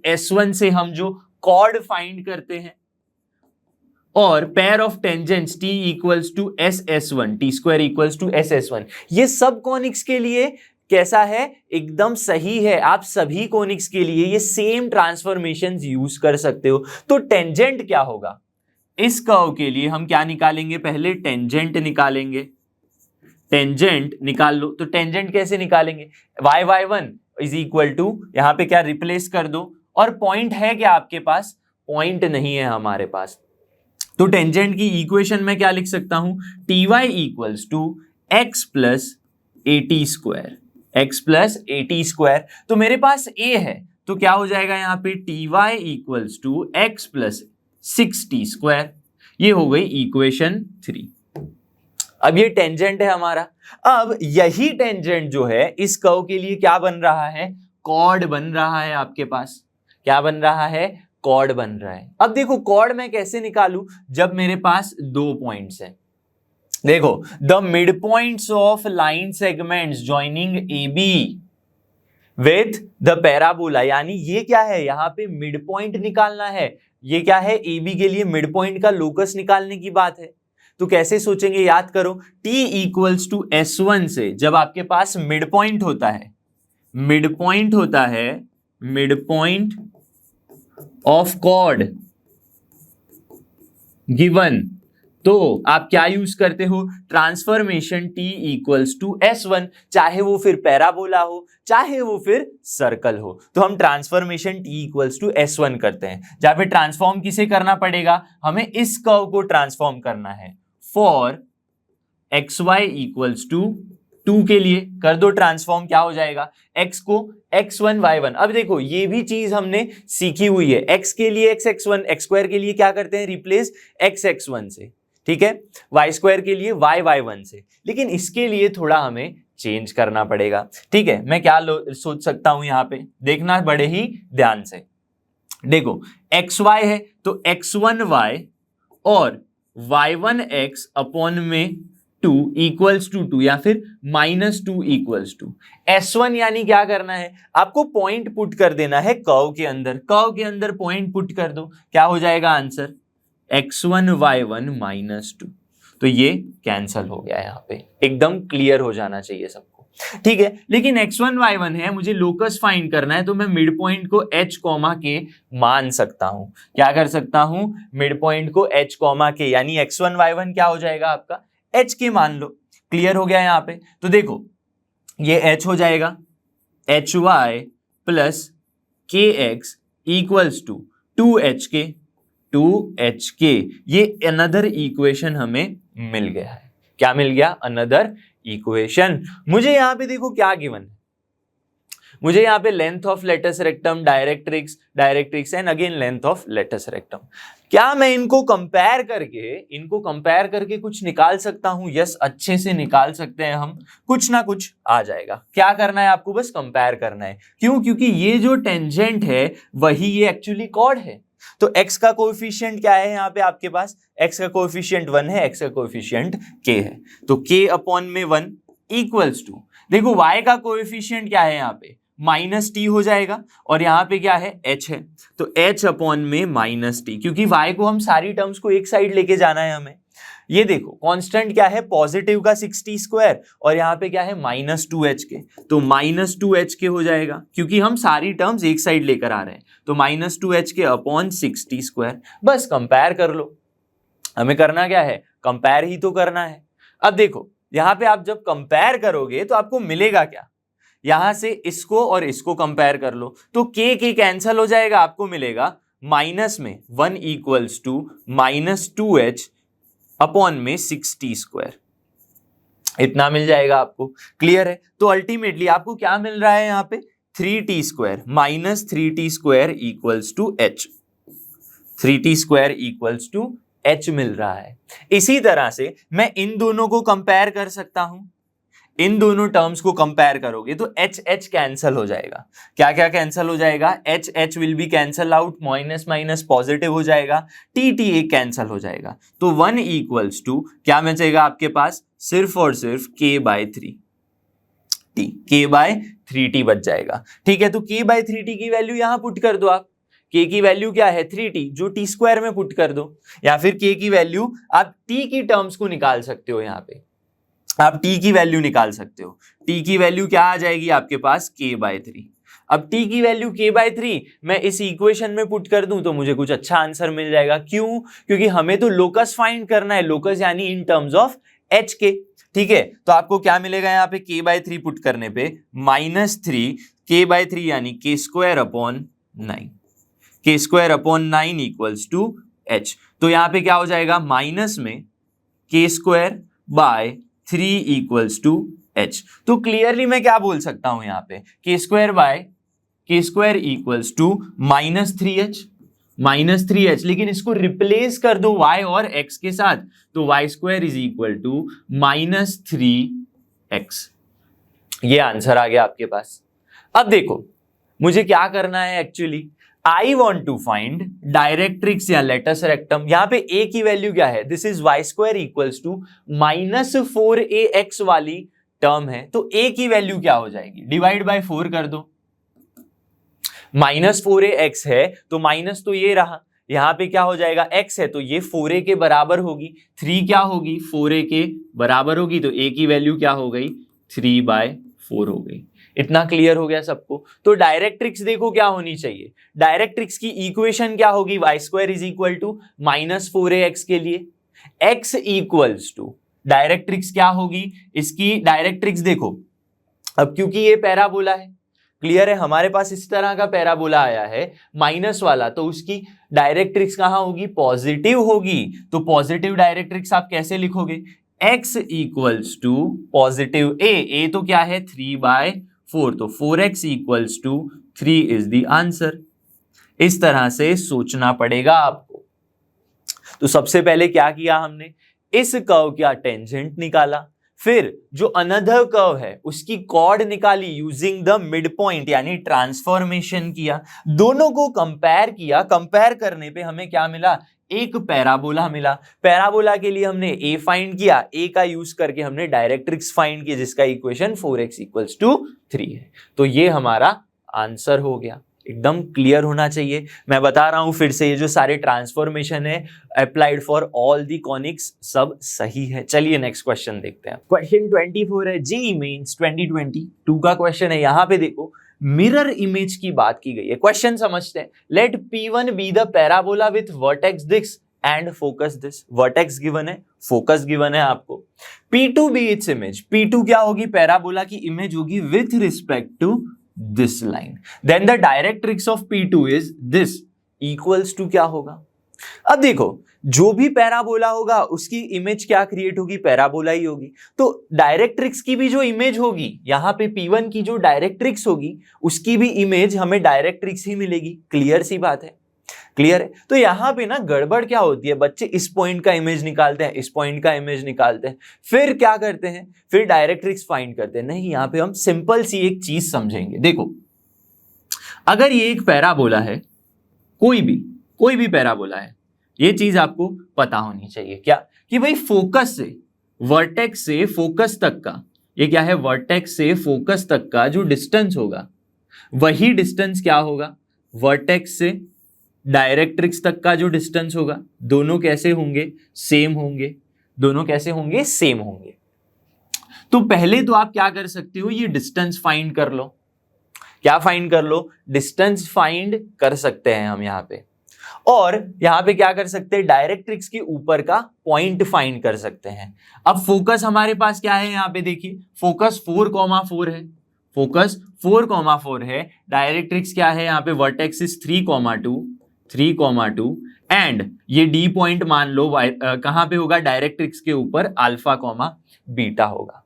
S1 से हम जो कॉर्ड फाइंड करते हैं, और pair of tangents t = SS1, t² = SS1, ये सब कॉनिक्स के लिए कैसा है, एकदम सही है। आप सभी कॉनिक्स के लिए ये सेम ट्रांसफॉर्मेशंस यूज कर सकते हो। तो टेंजेंट क्या होगा, इस कर्व के लिए हम क्या निकालेंगे, पहले टेंजेंट निकालेंगे, टेंजेंट निकाल लो। तो टेंजेंट कैसे निकालेंगे, y1 = यहां पे क्या रिप्लेस कर दो, और पॉइंट है क्या आपके पास, पॉइंट नहीं है हमारे पास, तो टेंजेंट की इक्वेशन में क्या लिख सकता हूं, t y equals to x plus at square, x plus at square. तो मेरे पास ए है तो क्या हो जाएगा यहाँ पे t y equals to x plus 6t square. ये हो गई इक्वेशन 3। अब ये टेंजेंट है हमारा। अब यही टेंजेंट जो है इस कर्व के लिए क्या बन रहा है, कॉर्ड बन रहा है आपके पास। क्या बन रहा है, कॉर्ड बन रहा है। अब देखो कॉर्ड मैं कैसे निकालूं, जब मेरे पास 2 पॉइंट्स हैं। देखो the mid points of line segments joining A B with the parabola, यानी ये क्या है, यहां पे मिड पॉइंट निकालना है। ये क्या है, ए बी के लिए मिड पॉइंट का लोकस निकालने की बात है। तो कैसे सोचेंगे, याद करो t इक्वल्स टू S1 से जब आपके पास मिड पॉइंट होता है, मिड पॉइंट होता है, mid point of chord given, तो आप क्या यूज करते हो, transformation t equals to S1, चाहे वो फिर पैराबोला हो चाहे वो फिर सर्कल हो। तो हम transformation t equals to S1 करते हैं, जहां पे ट्रांसफॉर्म किसे करना पड़ेगा, हमें इस कर्व को ट्रांसफॉर्म करना है। फॉर xy इक्वल्स टू 2 के लिए कर दो ट्रांसफॉर्म, क्या हो जाएगा, x को x1 y1। अब देखो ये भी चीज हमने सीखी हुई है, x के लिए x(x1), x स्क्वायर के लिए क्या करते हैं, रिप्लेस x(x1) से, ठीक है, y स्क्वायर के लिए y(y1) से। लेकिन इसके लिए थोड़ा हमें चेंज करना पड़ेगा, ठीक है। मैं क्या सोच सकता हूं, यहां पे देखना बड़े ही ध्यान से। देखो xy है तो x1y और y1x अपॉन में 2 इक्वल्स टू 2 या फिर -2 इक्वल्स टू S1, यानी क्या करना है, आपको पॉइंट पुट कर देना है कर्व के अंदर। कर्व के अंदर पॉइंट पुट कर दो, क्या हो जाएगा आंसर, x1 y1 -2। तो ये कैंसल हो गया, यहाँ पे एकदम क्लियर हो जाना चाहिए सबको, ठीक है। लेकिन x1 y1 है, मुझे लोकस फाइंड करना है, तो मैं मिड पॉइंट को h, k मान सकता हूं। क्या कर सकता हूं, मिड पॉइंट को h, k, यानी x1 y1 क्या हो जाएगा आपका h के मान लो। क्लियर हो गया यहाँ पे। तो देखो ये h हो जाएगा hy plus kx equals to 2hk। ये अनदर इक्वेशन हमें मिल गया है। क्या मिल गया, अनदर इक्वेशन। मुझे यहां पे देखो क्या गिवन है, मुझे यहाँ पे length of latus rectum, directrix and again length of latus rectum. क्या मैं इनको कंपेयर करके कुछ निकाल सकता हूं, यस अच्छे से निकाल सकते हैं हम, कुछ ना कुछ आ जाएगा। क्या करना है आपको, बस कंपेयर करना है। क्यों, क्योंकि ये जो टेंजेंट है वही ये एक्चुअली कॉर्ड है। तो x का कोएफिशिएंट क्या है, यहाँ पे आपके पास x का कोएफिशिएंट 1 है, x का कोएफिशिएंट k है, तो k अपॉन में 1 इक्वल्स टू, देखो y का कोएफिशिएंट क्या है यहाँ पे -t हो जाएगा, और यहाँ पे क्या है h है, तो h अपॉन में -t, क्योंकि y को हम सारी टर्म्स को एक साइड लेके जाना है हमें। ये देखो कांस्टेंट क्या है, पॉजिटिव का 6t स्क्वायर, और यहाँ पे क्या है -2hk, तो -2hk हो जाएगा, क्योंकि हम सारी टर्म्स एक साइड लेकर आ रहे हैं। तो -2hk अपॉन 6t स्क्वायर। बस कंपेयर कर लो, हमें करना क्या है, कंपेयर ही तो करना है। अब देखो यहाँ पे आप जब कंपेयर करोगे तो आपको मिलेगा क्या, यहां से इसको और इसको कंपेयर कर लो, तो k कैंसल हो जाएगा, आपको मिलेगा माइनस में 1 इक्वल्स टू -2h अपॉन में 6t स्क्वायर, इतना मिल जाएगा आपको। क्लियर है। तो अल्टीमेटली आपको क्या मिल रहा है यहाँ पे, 3t square -3t square equals to h, 3t square equals to h मिल रहा है। इसी तरह से मैं इन दोनों को कंपेयर कर सकता हूं, इन दोनों टर्म्स को कंपेयर करोगे तो h कैंसल हो जाएगा। क्या क्या कैंसल हो जाएगा, h will be cancel out, minus minus positive हो जाएगा, t एक कैंसल हो जाएगा, तो 1 इक्वल्स टू क्या बचेगा आपके पास, सिर्फ और सिर्फ k/3t, k/3t बच जाएगा। ठीक है, तो k/3t की वैल्यू यहां पुट कर दो आप, k की वैल्यू क्या है 3t, जो t स्क्वायर में पुट कर दो, या फिर k की वैल्यू आप t की टर्म्स को निकाल सकते हो, यहाँ पे आप t की वैल्यू निकाल सकते हो। t की वैल्यू क्या आ जाएगी आपके पास, k/3। अब t की वैल्यू k/3 मैं इस इक्वेशन में पुट कर दूं तो मुझे कुछ अच्छा आंसर मिल जाएगा। क्यों, क्योंकि हमें तो लोकस फाइंड करना है, लोकस यानी इन टर्म्स ऑफ h के। ठीक है, तो आपको क्या मिलेगा यहाँ पे, k/3 पुट करने पे -3 k/3 यानी k² upon 9, k² upon 9 equals to h। तो यहाँ पे क्या हो जाएगा, माइनस में k² / 3 = h। तो क्लियरली मैं क्या बोल सकता हूं यहाँ पे, k² = -3h, लेकिन इसको रिप्लेस कर दो y और x के साथ, तो y² = -3x। ये आंसर आ गया आपके पास। अब देखो मुझे क्या करना है actually, I want to find directrix या लेटस रेक्टम। यहां पे a की वैल्यू क्या है, दिस इज y² = -4ax वाली टर्म है, तो a की वैल्यू क्या हो जाएगी, डिवाइड बाय 4 कर दो। -4ax है तो माइनस तो ये रहा, यहां पे क्या हो जाएगा, x है तो ये 4a के बराबर होगी, 3 क्या होगी, 4a के बराबर होगी, तो a की वैल्यू क्या हो गई, 3/4 हो गई। इतना क्लियर हो गया सबको। तो डायरेक्ट्रिक्स देखो क्या होनी चाहिए, डायरेक्ट्रिक्स की इक्वेशन क्या होगी, y² = -4ax के लिए x = डायरेक्ट्रिक्स क्या होगी, इसकी डायरेक्ट्रिक्स देखो, अब क्योंकि ये पैराबोला है, क्लियर है, हमारे पास इस तरह का पैराबोला आया है माइनस वाला, तो उसकी डायरेक्ट्रिक्स कहां होगी, पॉजिटिव होगी। तो पॉजिटिव डायरेक्ट्रिक्स आप कैसे लिखोगे, x = पॉजिटिव a तो क्या है 3/4, तो 4x = 3 इज द आंसर। इस तरह से सोचना पड़ेगा आपको। तो सबसे पहले क्या किया हमने, इस कर्व का टेंजेंट निकाला, फिर जो अनदर कर्व है उसकी कॉर्ड निकाली यूजिंग द मिड पॉइंट, यानी ट्रांसफॉर्मेशन किया, दोनों को कंपेयर किया, कंपेयर करने पे हमें क्या मिला, एक पैराबोला मिला। पैराबोला के लिए हमने a फाइंड किया, a का यूज करके हमने डायरेक्ट्रिक्स फाइंड की, जिसका इक्वेशन 4x = 3 है। तो ये हमारा आंसर हो गया, एकदम क्लियर होना चाहिए। मैं बता रहा हूं फिर से, ये जो सारे ट्रांसफॉर्मेशन है applied for all the conics, सब सही है। चलिए नेक्स्ट क्वेश्चन देखते हैं। क्वेश्चन 24 है, जेईई मेंस 2022 का क्वेश्चन है। यहां पे देखो मिरर इमेज की बात की गई है। क्वेश्चन समझते हैं। Let P1 be the parabola with vertex this and focus this. Vertex given है, फोकस गिवन है आपको। P2 B its image. P2 क्या होगी, पैराबोला की इमेज होगी with respect to this line, then the directrix of P2 is this, equals to क्या होगा। अब देखो जो भी पैराबोला होगा उसकी इमेज क्या क्रिएट होगी, पैराबोला ही होगी। तो डायरेक्ट्रिक्स की भी जो इमेज होगी, यहां पे P1 की जो डायरेक्ट्रिक्स होगी उसकी भी इमेज हमें डायरेक्ट्रिक्स ही मिलेगी। क्लियर सी बात है, क्लियर है। तो यहां पे ना गड़बड़ क्या होती है, बच्चे इस पॉइंट का इमेज निकालते हैं, इस पॉइंट का इमेज निकालते हैं, फिर क्या करते हैं, फिर डायरेक्ट्रिक्स फाइंड करते हैं। नहीं, यहां पे हम सिंपल सी एक चीज समझेंगे। देखो अगर ये एक पैराबोला है, कोई भी पैराबोला है, ये चीज आपको पता होनी चाहिए क्या, कि भाई फोकस से वर्टेक्स से फोकस तक का, ये क्या है, वर्टेक्स से फोकस तक का जो डिस्टेंस होगा वही डिस्टेंस क्या होगा, वर्टेक्स से डायरेक्ट्रिक्स तक का जो डिस्टेंस होगा, दोनों कैसे होंगे, सेम होंगे। दोनों कैसे होंगे, सेम होंगे। तो पहले तो आप क्या कर सकते हो, ये डिस्टेंस फाइंड कर लो। क्या फाइंड कर लो, डिस्टेंस फाइंड कर सकते हैं हम यहां पे। और यहां पे क्या कर सकते हैं, डायरेक्ट्रिक्स के ऊपर का पॉइंट फाइंड कर सकते हैं। अब फोकस हमारे पास क्या है, यहां पे देखिए फोकस 4,4 है, फोकस 4,4 है। डायरेक्ट्रिक्स क्या है यहाँ पे, वर्टेक्स इज 3,2 एंड ये डी पॉइंट मान लो कहां पे होगा, डायरेक्ट्रिक्स के ऊपर α, β होगा।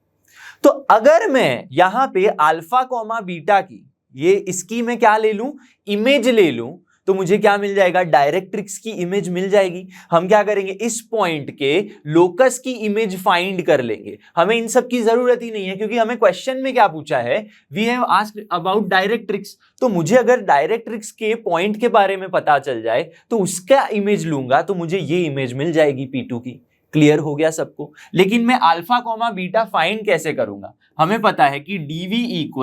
तो अगर मैं यहां पे α, β की ये इसकी मैं क्या ले लूं, इमेज ले लूं, तो मुझे क्या मिल जाएगा, डायरेक्ट्रिक्स की इमेज मिल जाएगी। हम क्या करेंगे, इस पॉइंट के लोकस की इमेज फाइंड कर लेंगे। हमें इन सब की जरूरत ही नहीं है, क्योंकि हमें क्वेश्चन में क्या पूछा है, we have asked about directrix. तो मुझे अगर डायरेक्ट्रिक्स के पॉइंट के बारे में पता चल जाए तो उसका इमेज लूंगा, तो मुझे ये इमेज मिल जाएगी P2 की। क्लियर हो गया सबको। लेकिन मैं α, β फाइंड कैसे करूंगा, हमें पता है कि dv =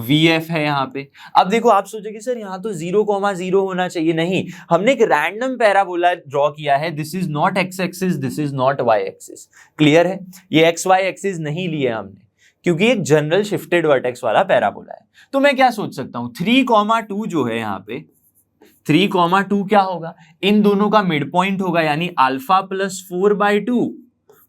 vf है यहां पे। अब देखो आप सोचोगे सर यहां तो 0,0 होना चाहिए, नहीं, हमने एक रैंडम पैराबोला ड्रॉ किया है। This is not x axis, this is not y axis. Clear है, ये x y एक्सिस नहीं लिए हमने, क्योंकि एक जनरल शिफ्टेड वर्टेक्स वाला पैराबोला है। तो मैं क्या सोच सकता हूं, 3,2 जो है यहाँ पे, 3,2 क्या होगा, इन दोनों का मिड पॉइंट होगा, यानी α + 4/2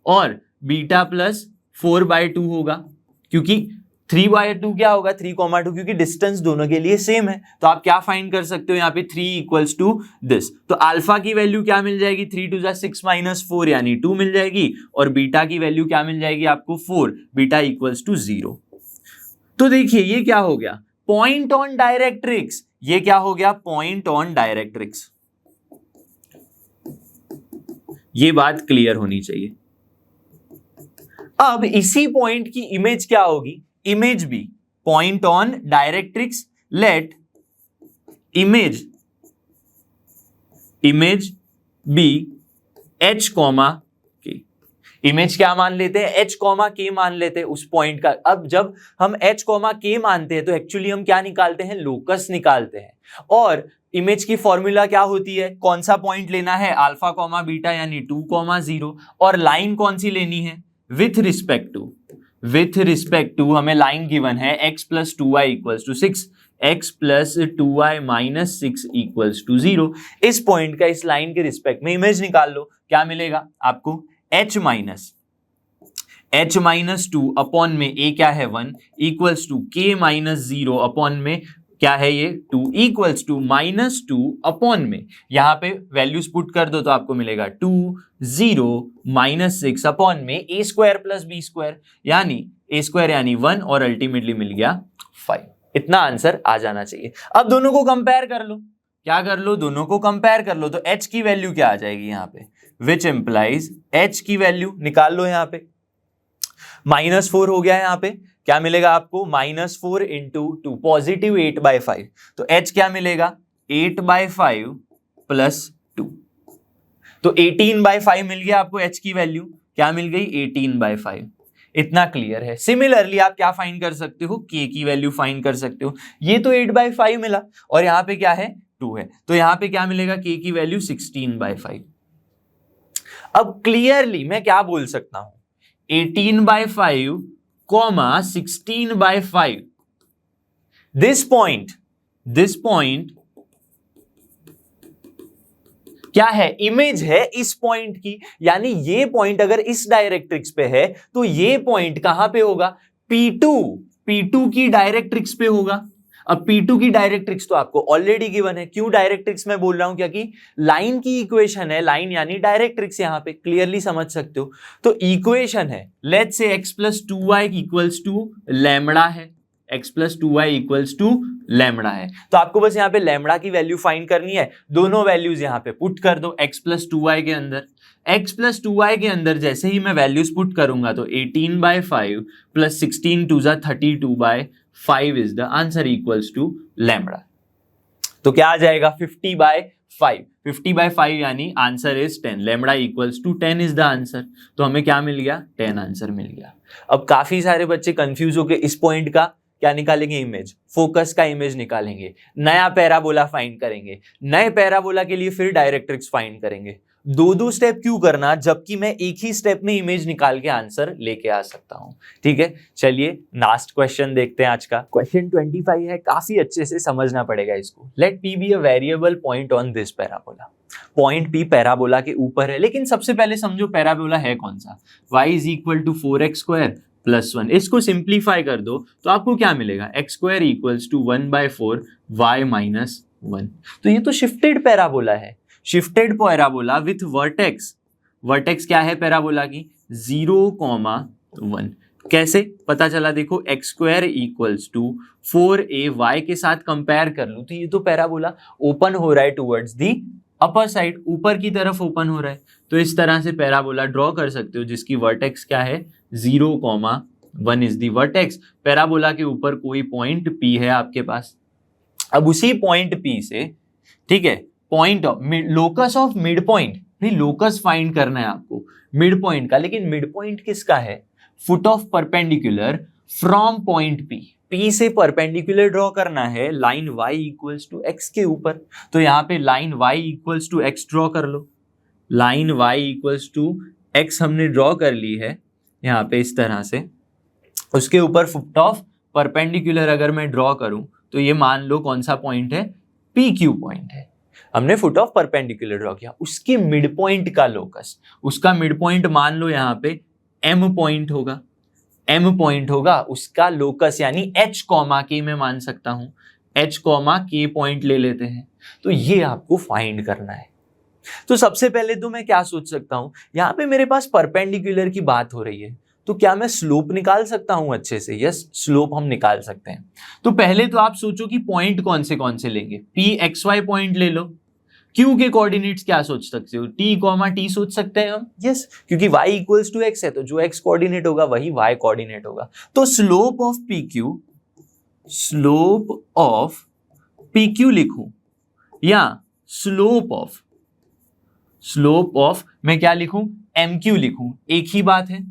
और β + 4/2 होगा, क्योंकि 3/2 क्या होगा 3,2 क्योंकि डिस्टेंस दोनों के लिए सेम है, तो आप क्या फाइंड कर सकते हो यहाँ पे 3 इक्वल्स टू दिस। तो अल्फा की वैल्यू क्या मिल जाएगी 3 2 6 -4 यानी 2 मिल जाएगी, और बीटा की वैल्यू क्या मिल जाएगी आपको 4, बीटा इक्वल्स टू 0। तो देखिए ये क्या हो गया पॉइंट ऑन डायरेक्ट्रिक्स, ये क्या हो गया पॉइंट ऑन डायरेक्ट्रिक्स। ये बात क्लियर होनी चाहिए। अब इसी पॉइंट की इमेज क्या होगी, इमेज भी point on directrix, let image be h, k। Image क्या मान लेते हैं h, k मान लेते हैं उस पॉइंट का। अब जब हम h, k मानते हैं तो एक्चुअली हम क्या निकालते हैं, लोकस निकालते हैं। और इमेज की फॉर्मूला क्या होती है, कौन सा पॉइंट लेना है, अल्फा बीटा यानी 2, 0, और लाइन कौन सी लेनी है, विथ रिस्पेक्ट टू हमें लाइन गिवन है x + 2y = 6, x + 2y - 6 = 0। इस पॉइंट का इस लाइन के रिस्पेक्ट में इमेज निकाल लो, क्या मिलेगा आपको h - 2 अपॉन में a क्या है 1 इक्वल्स टू k - 0 अपॉन में क्या है ये 2 इक्वल्स टू -2 अपॉन में, यहां पे वैल्यूज पुट कर दो तो आपको मिलेगा 2 0 -6 अपॉन में a² + b² यानी a² यानी 1 और अल्टीमेटली मिल गया 5। इतना आंसर आ जाना चाहिए। अब दोनों को कंपेयर कर लो, क्या कर लो, दोनों को कंपेयर कर लो। तो h की वैल्यू क्या आ जाएगी यहाँ पे, विच एम्प्लाइज h की वैल्यू निकाल लो, यहाँ पे -4 हो गया है, यहाँ पे क्या मिलेगा आपको -4 × 2 पॉजिटिव 8/5, तो h क्या मिलेगा 8/5 + 2, तो 18/5 मिल गया आपको h की वैल्यू, क्या मिल गई 18/5। इतना क्लियर है। सिमिलरली आप क्या फाइंड कर सकते हो, k की वैल्यू फाइंड कर सकते हो। ये तो 8/5 मिला और यहाँ पे क्या है 2 है, तो यहाँ पे क्या मिलेगा k की वैल्यू 16/5। अब क्लियरली मैं क्या बोल सकता हूं 18/5, 16/5, दिस पॉइंट क्या है, इमेज है इस पॉइंट की। यानी ये पॉइंट अगर इस डायरेक्ट्रिक्स पे है तो ये पॉइंट कहां पे होगा, P2 की डायरेक्ट्रिक्स पे होगा। अब P2 की डायरेक्ट्रिक्स तो आपको ऑलरेडी गिवन है। क्यों डायरेक्ट्रिक्स में बोल रहा हूं, क्योंकि लाइन की इक्वेशन है, लाइन यानी डायरेक्ट्रिक्स, यहां पे क्लियरली समझ सकते हो। तो इक्वेशन है let's say x + 2y = lambda है, x + 2y = लैम्बडा है। तो आपको बस यहाँ पे लैम्बडा की वैल्यू फाइंड करनी है। दोनों वैल्यूज यहाँ पे पुट कर दो x + 2y के अंदर। x + 2y के अंदर जैसे ही मैं वैल्यूज पुट करूंगा तो 18/5 + 16 2 32/5 is the answer equals to lambda. तो क्या आ जाएगा 50/5, 50/5 यानी answer is 10, lambda equals to 10 is the answer. तो हमें क्या मिल गया 10 आंसर मिल गया। अब काफी सारे बच्चे कंफ्यूज होकर इस पॉइंट का क्या निकालेंगे, इमेज, फोकस का इमेज निकालेंगे, नया पैराबोला फाइंड करेंगे, नए पैराबोला के लिए फिर डायरेक्ट्रिक्स फाइंड करेंगे। दो स्टेप क्यों करना, जबकि मैं एक ही स्टेप में इमेज निकाल के आंसर लेके आ सकता हूं। ठीक है, चलिए लास्ट क्वेश्चन देखते हैं आज का। क्वेश्चन 25 है, काफी अच्छे से समझना पड़ेगा इसको। Let p be a variable point on this parabola. Point p parabola के ऊपर है, लेकिन सबसे पहले समझो पैराबोला है कौन सा, y = 4x² + 1। इसको सिंप्लीफाई कर दो तो आपको क्या मिलेगा, x² = 1/4 y - 1। तो ये तो शिफ्टेड पैराबोला है, शिफ्टेड पैराबोला विथ वर्टेक्स क्या है पैराबोला की 0,1। कैसे पता चला, देखो x² = 4a, y के साथ कंपेयर कर लूं तो ये तो पैराबोला ओपन हो रहा है टुवर्ड्स दी अपर साइड, ऊपर की तरफ ओपन हो रहा है। तो इस तरह से पैराबोला ड्रॉ कर सकते हो जिसकी वर्टेक्स क्या है 0,1 इज दी वर्टेक्स। पैराबोला के ऊपर कोई पॉइंट P है आपके पास। अब उसी पॉइंट P से, ठीक है, point of locus of mid point, भाई लोकस फाइंड करना है आपको मिड पॉइंट का, लेकिन मिड पॉइंट किसका है, foot of perpendicular from point P से परपेंडिकुलर ड्रॉ करना है लाइन y = x के ऊपर। तो यहाँ पे लाइन y = x ड्रॉ कर लो, लाइन y = x हमने ड्रॉ कर ली है यहाँ पे इस तरह से। उसके ऊपर फुट ऑफ परपेंडिकुलर अगर मैं ड्रॉ करूं तो ये मान लो कौन सा पॉइंट है, PQ पॉइंट है। हमने फुट ऑफ परपेंडिकुलर ड्रॉ किया, उसके मिड पॉइंट का लोकस, उसका मिड पॉइंट मान लो यहाँ पे M पॉइंट होगा। m पॉइंट होगा उसका लोकस यानी h कॉमा के मैं मान सकता हूं, h कॉमा के पॉइंट ले लेते हैं। तो ये आपको फाइंड करना है। तो सबसे पहले तो मैं क्या सोच सकता हूं, यहां पे मेरे पास परपेंडिकुलर की बात हो रही है, तो क्या मैं स्लोप निकाल सकता हूं अच्छे से? यस, स्लोप हम निकाल सकते हैं। तो पहले तो आप सोचो कि पॉइंट कौन से लेंगे। पी एक्स वाई पॉइंट ले लो। क्यू के कोऑर्डिनेट्स क्या सोच सकते हो? टी कॉमा टी सोच सकते हैं हम। यस, क्योंकि y इक्वल्स टू एक्स है तो जो x कोऑर्डिनेट होगा वही y कोऑर्डिनेट होगा। तो स्लोप ऑफ पी क्यू लिखूं या स्लोप ऑफ मैं क्या लिखूं? एम क्यू लिखूं, एक ही बात है।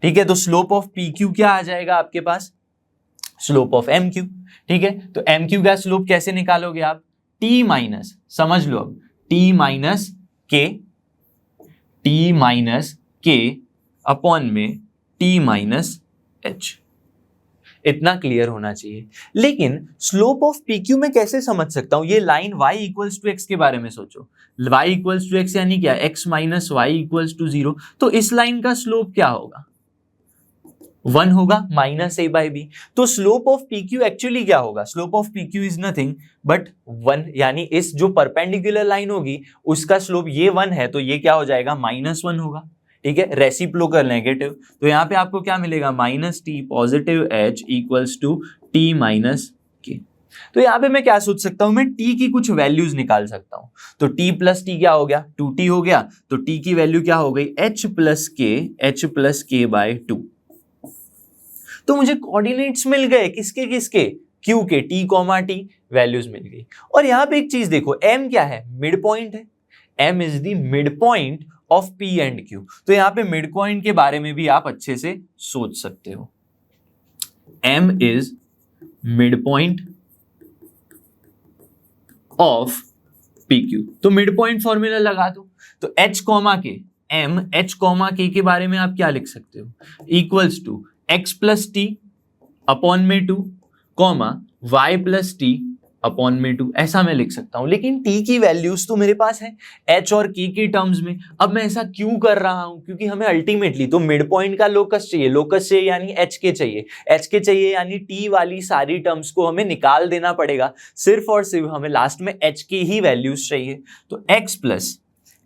ठीक है, तो स्लोप ऑफ पी क्यू क्या आ जाएगा आपके पास? Slope of M Q. ठीक है, तो एम क्यू का स्लोप कैसे निकालोगे आप? टी माइनस, समझ लो अब, टी माइनस के अपॉन में टी माइनस एच। इतना क्लियर होना चाहिए। लेकिन स्लोप ऑफ पी क्यू में कैसे समझ सकता हूं? ये line y equals to x के बारे में सोचो। y इक्वल्स टू एक्स यानी क्या? x minus y equals to 0। तो इस लाइन का स्लोप क्या होगा? 1 होगा, माइनस a बाई बी। तो slope of P Q actually क्या होगा? Slope of P Q is nothing but 1, यानी इस जो परपेंडिकुलर लाइन होगी उसका स्लोप ये 1 है, तो ये क्या हो जाएगा? -1 होगा। ठीक है, रेसिप्रोकल नेगेटिव, तो यहां पे आपको क्या मिलेगा? Minus t positive h equals to t minus k. तो यहां पे मैं क्या सोच सकता हूं? मैं टी की कुछ वैल्यूज निकाल सकता हूं। तो टी प्लस टी क्या हो गया? 2t हो गया। तो टी की वैल्यू क्या हो गई? h plus K bye 2। तो मुझे कोऑर्डिनेट्स मिल गए, किसके किसके? क्यू के, टी कॉमा टी वैल्यूज मिल गई। और यहां पे एक चीज देखो, m क्या है? मिड पॉइंट है। m is the mid point of P and Q। तो यहां पे मिड पॉइंट के बारे में भी आप अच्छे से सोच सकते हो। M is mid point of PQ। तो मिड पॉइंट फॉर्मूला लगा दो। तो H comma k, M H comma k के बारे में आप क्या लिख सकते हो? Equals to x plus t upon में 2 comma y plus t upon में 2, ऐसा मैं लिख सकता हूं। लेकिन t की वैल्यूज तो मेरे पास है h और k के टर्म्स में। अब मैं ऐसा क्यों कर रहा हूं? क्योंकि हमें अल्टीमेटली तो मिड पॉइंट का लोकस चाहिए यानी h के चाहिए यानी t वाली सारी टर्म्स को हमें निकाल देना पड़ेगा। सिर्फ और सिर्फ हमें लास्ट में h की ही वैल्यूज चाहिए। तो x प्लस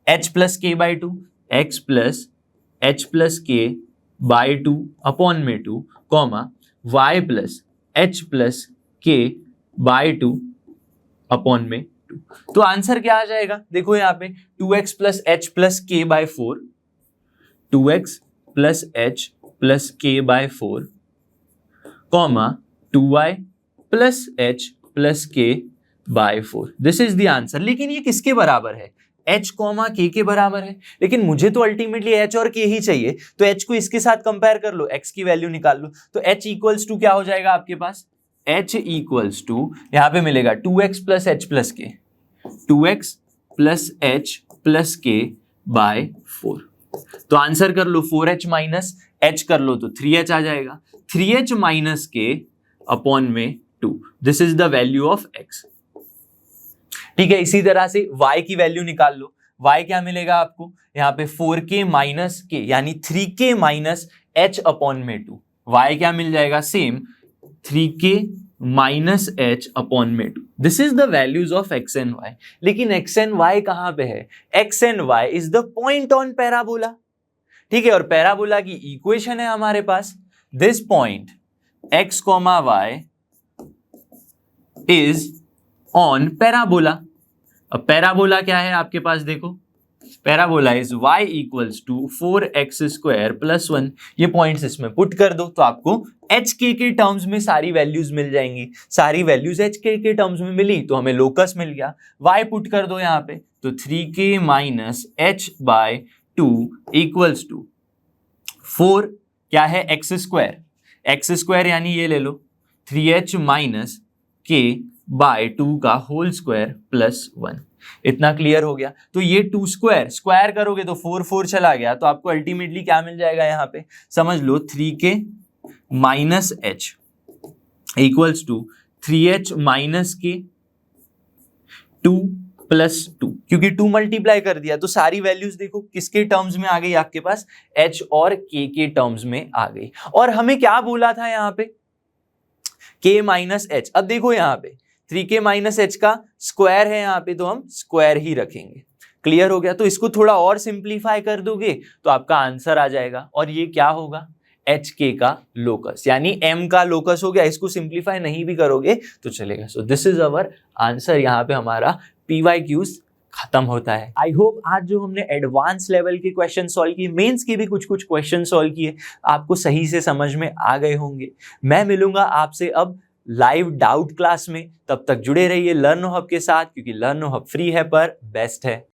h प्लस के by 2, x plus h plus के बाई 2 अपॉन में 2 comma y plus h plus के बाई 2 अपॉन में 2। तो आंसर क्या आ जाएगा? देखो यहाँ पे 2x plus h plus K by 4, 2x plus h plus K by 4 comma 2y plus h plus K by 4। This is the answer. लेकिन ये किसके बराबर है? h कॉमा के के बराबर है। लेकिन मुझे तो अल्टीमेटली h और k ही चाहिए, तो h को इसके साथ कंपेयर कर लो, x की वैल्यू निकाल लो। तो h इक्वल्स टू क्या हो जाएगा आपके पास? h इक्वल्स टू यहां पे मिलेगा 2x प्लस h प्लस के, 2x plus h plus K by 4। तो आंसर कर लो 4h माइनस h कर लो तो 3h आ जाएगा, 3h माइनस के अपॉन में 2। This is the value of x। ठीक है, इसी तरह से y की वैल्यू निकाल लो। y क्या मिलेगा आपको? यहाँ पे 4k माइनस के यानी 3k माइनस h अपॉन में 2। y क्या मिल जाएगा? Same 3k minus h upon में 2। This is the values of x and y। लेकिन x एंड y कहां पे है? x and y is the point on parabola. ठीक है, और पैराबोला की इक्वेशन है हमारे पास, this point x comma y is on parabola. अब पैराबोला क्या है आपके पास? देखो, parabola is y equals to 4x square plus 1। ये पॉइंट्स इसमें पुट कर दो तो आपको एच के टर्म्स में सारी वैल्यूज मिल जाएंगी। सारी वैल्यूज एच के टर्म्स में मिली तो हमें लोकस मिल गया। y पुट कर दो यहाँ पे, तो 3k minus h by 2 equals to 4 क्या है? एक्स स्क्वायर यानी ये ले लो 3h माइनस के बाय 2 का होल स्क्वायर प्लस 1। इतना क्लियर हो गया। तो ये 2 स्क्वायर करोगे तो 4 चला गया, तो आपको अल्टीमेटली क्या मिल जाएगा? यहाँ पे समझ लो 3k minus h equals to 3h minus k 2 +2, क्योंकि 2 मल्टीप्लाई कर दिया तो सारी वैल्यूज देखो किसके टर्म्स में आ गई आपके पास, h और k के टर्म्स में आ गई। और हमें क्या बोला था यहाँ पे, k माइनस एच। अब देखो यहाँ पे 3k माइनस एच का स्क्वायर है यहाँ पे, तो हम स्क्वायर ही रखेंगे। क्लियर हो गया? तो इसको थोड़ा और सिंप्लीफाई कर दोगे तो आपका आंसर आ जाएगा, और ये क्या होगा, एच के का लोकस, यानी m का लोकस हो गया। इसको सिंप्लीफाई नहीं भी करोगे तो चलेगा। So this is our answer. यहाँ पे हमारा PYQs खत्म होता है। आई होप आज जो हमने एडवांस लेवल के क्वेश्चन सॉल्व किए, मेंस के भी कुछ कुछ क्वेश्चन सॉल्व किए, आपको सही से समझ में आ गए होंगे। मैं मिलूंगा आपसे अब लाइव डाउट क्लास में, तब तक जुड़े रहिए लर्नो हब के साथ, क्योंकि लर्नो हब फ्री है पर बेस्ट है।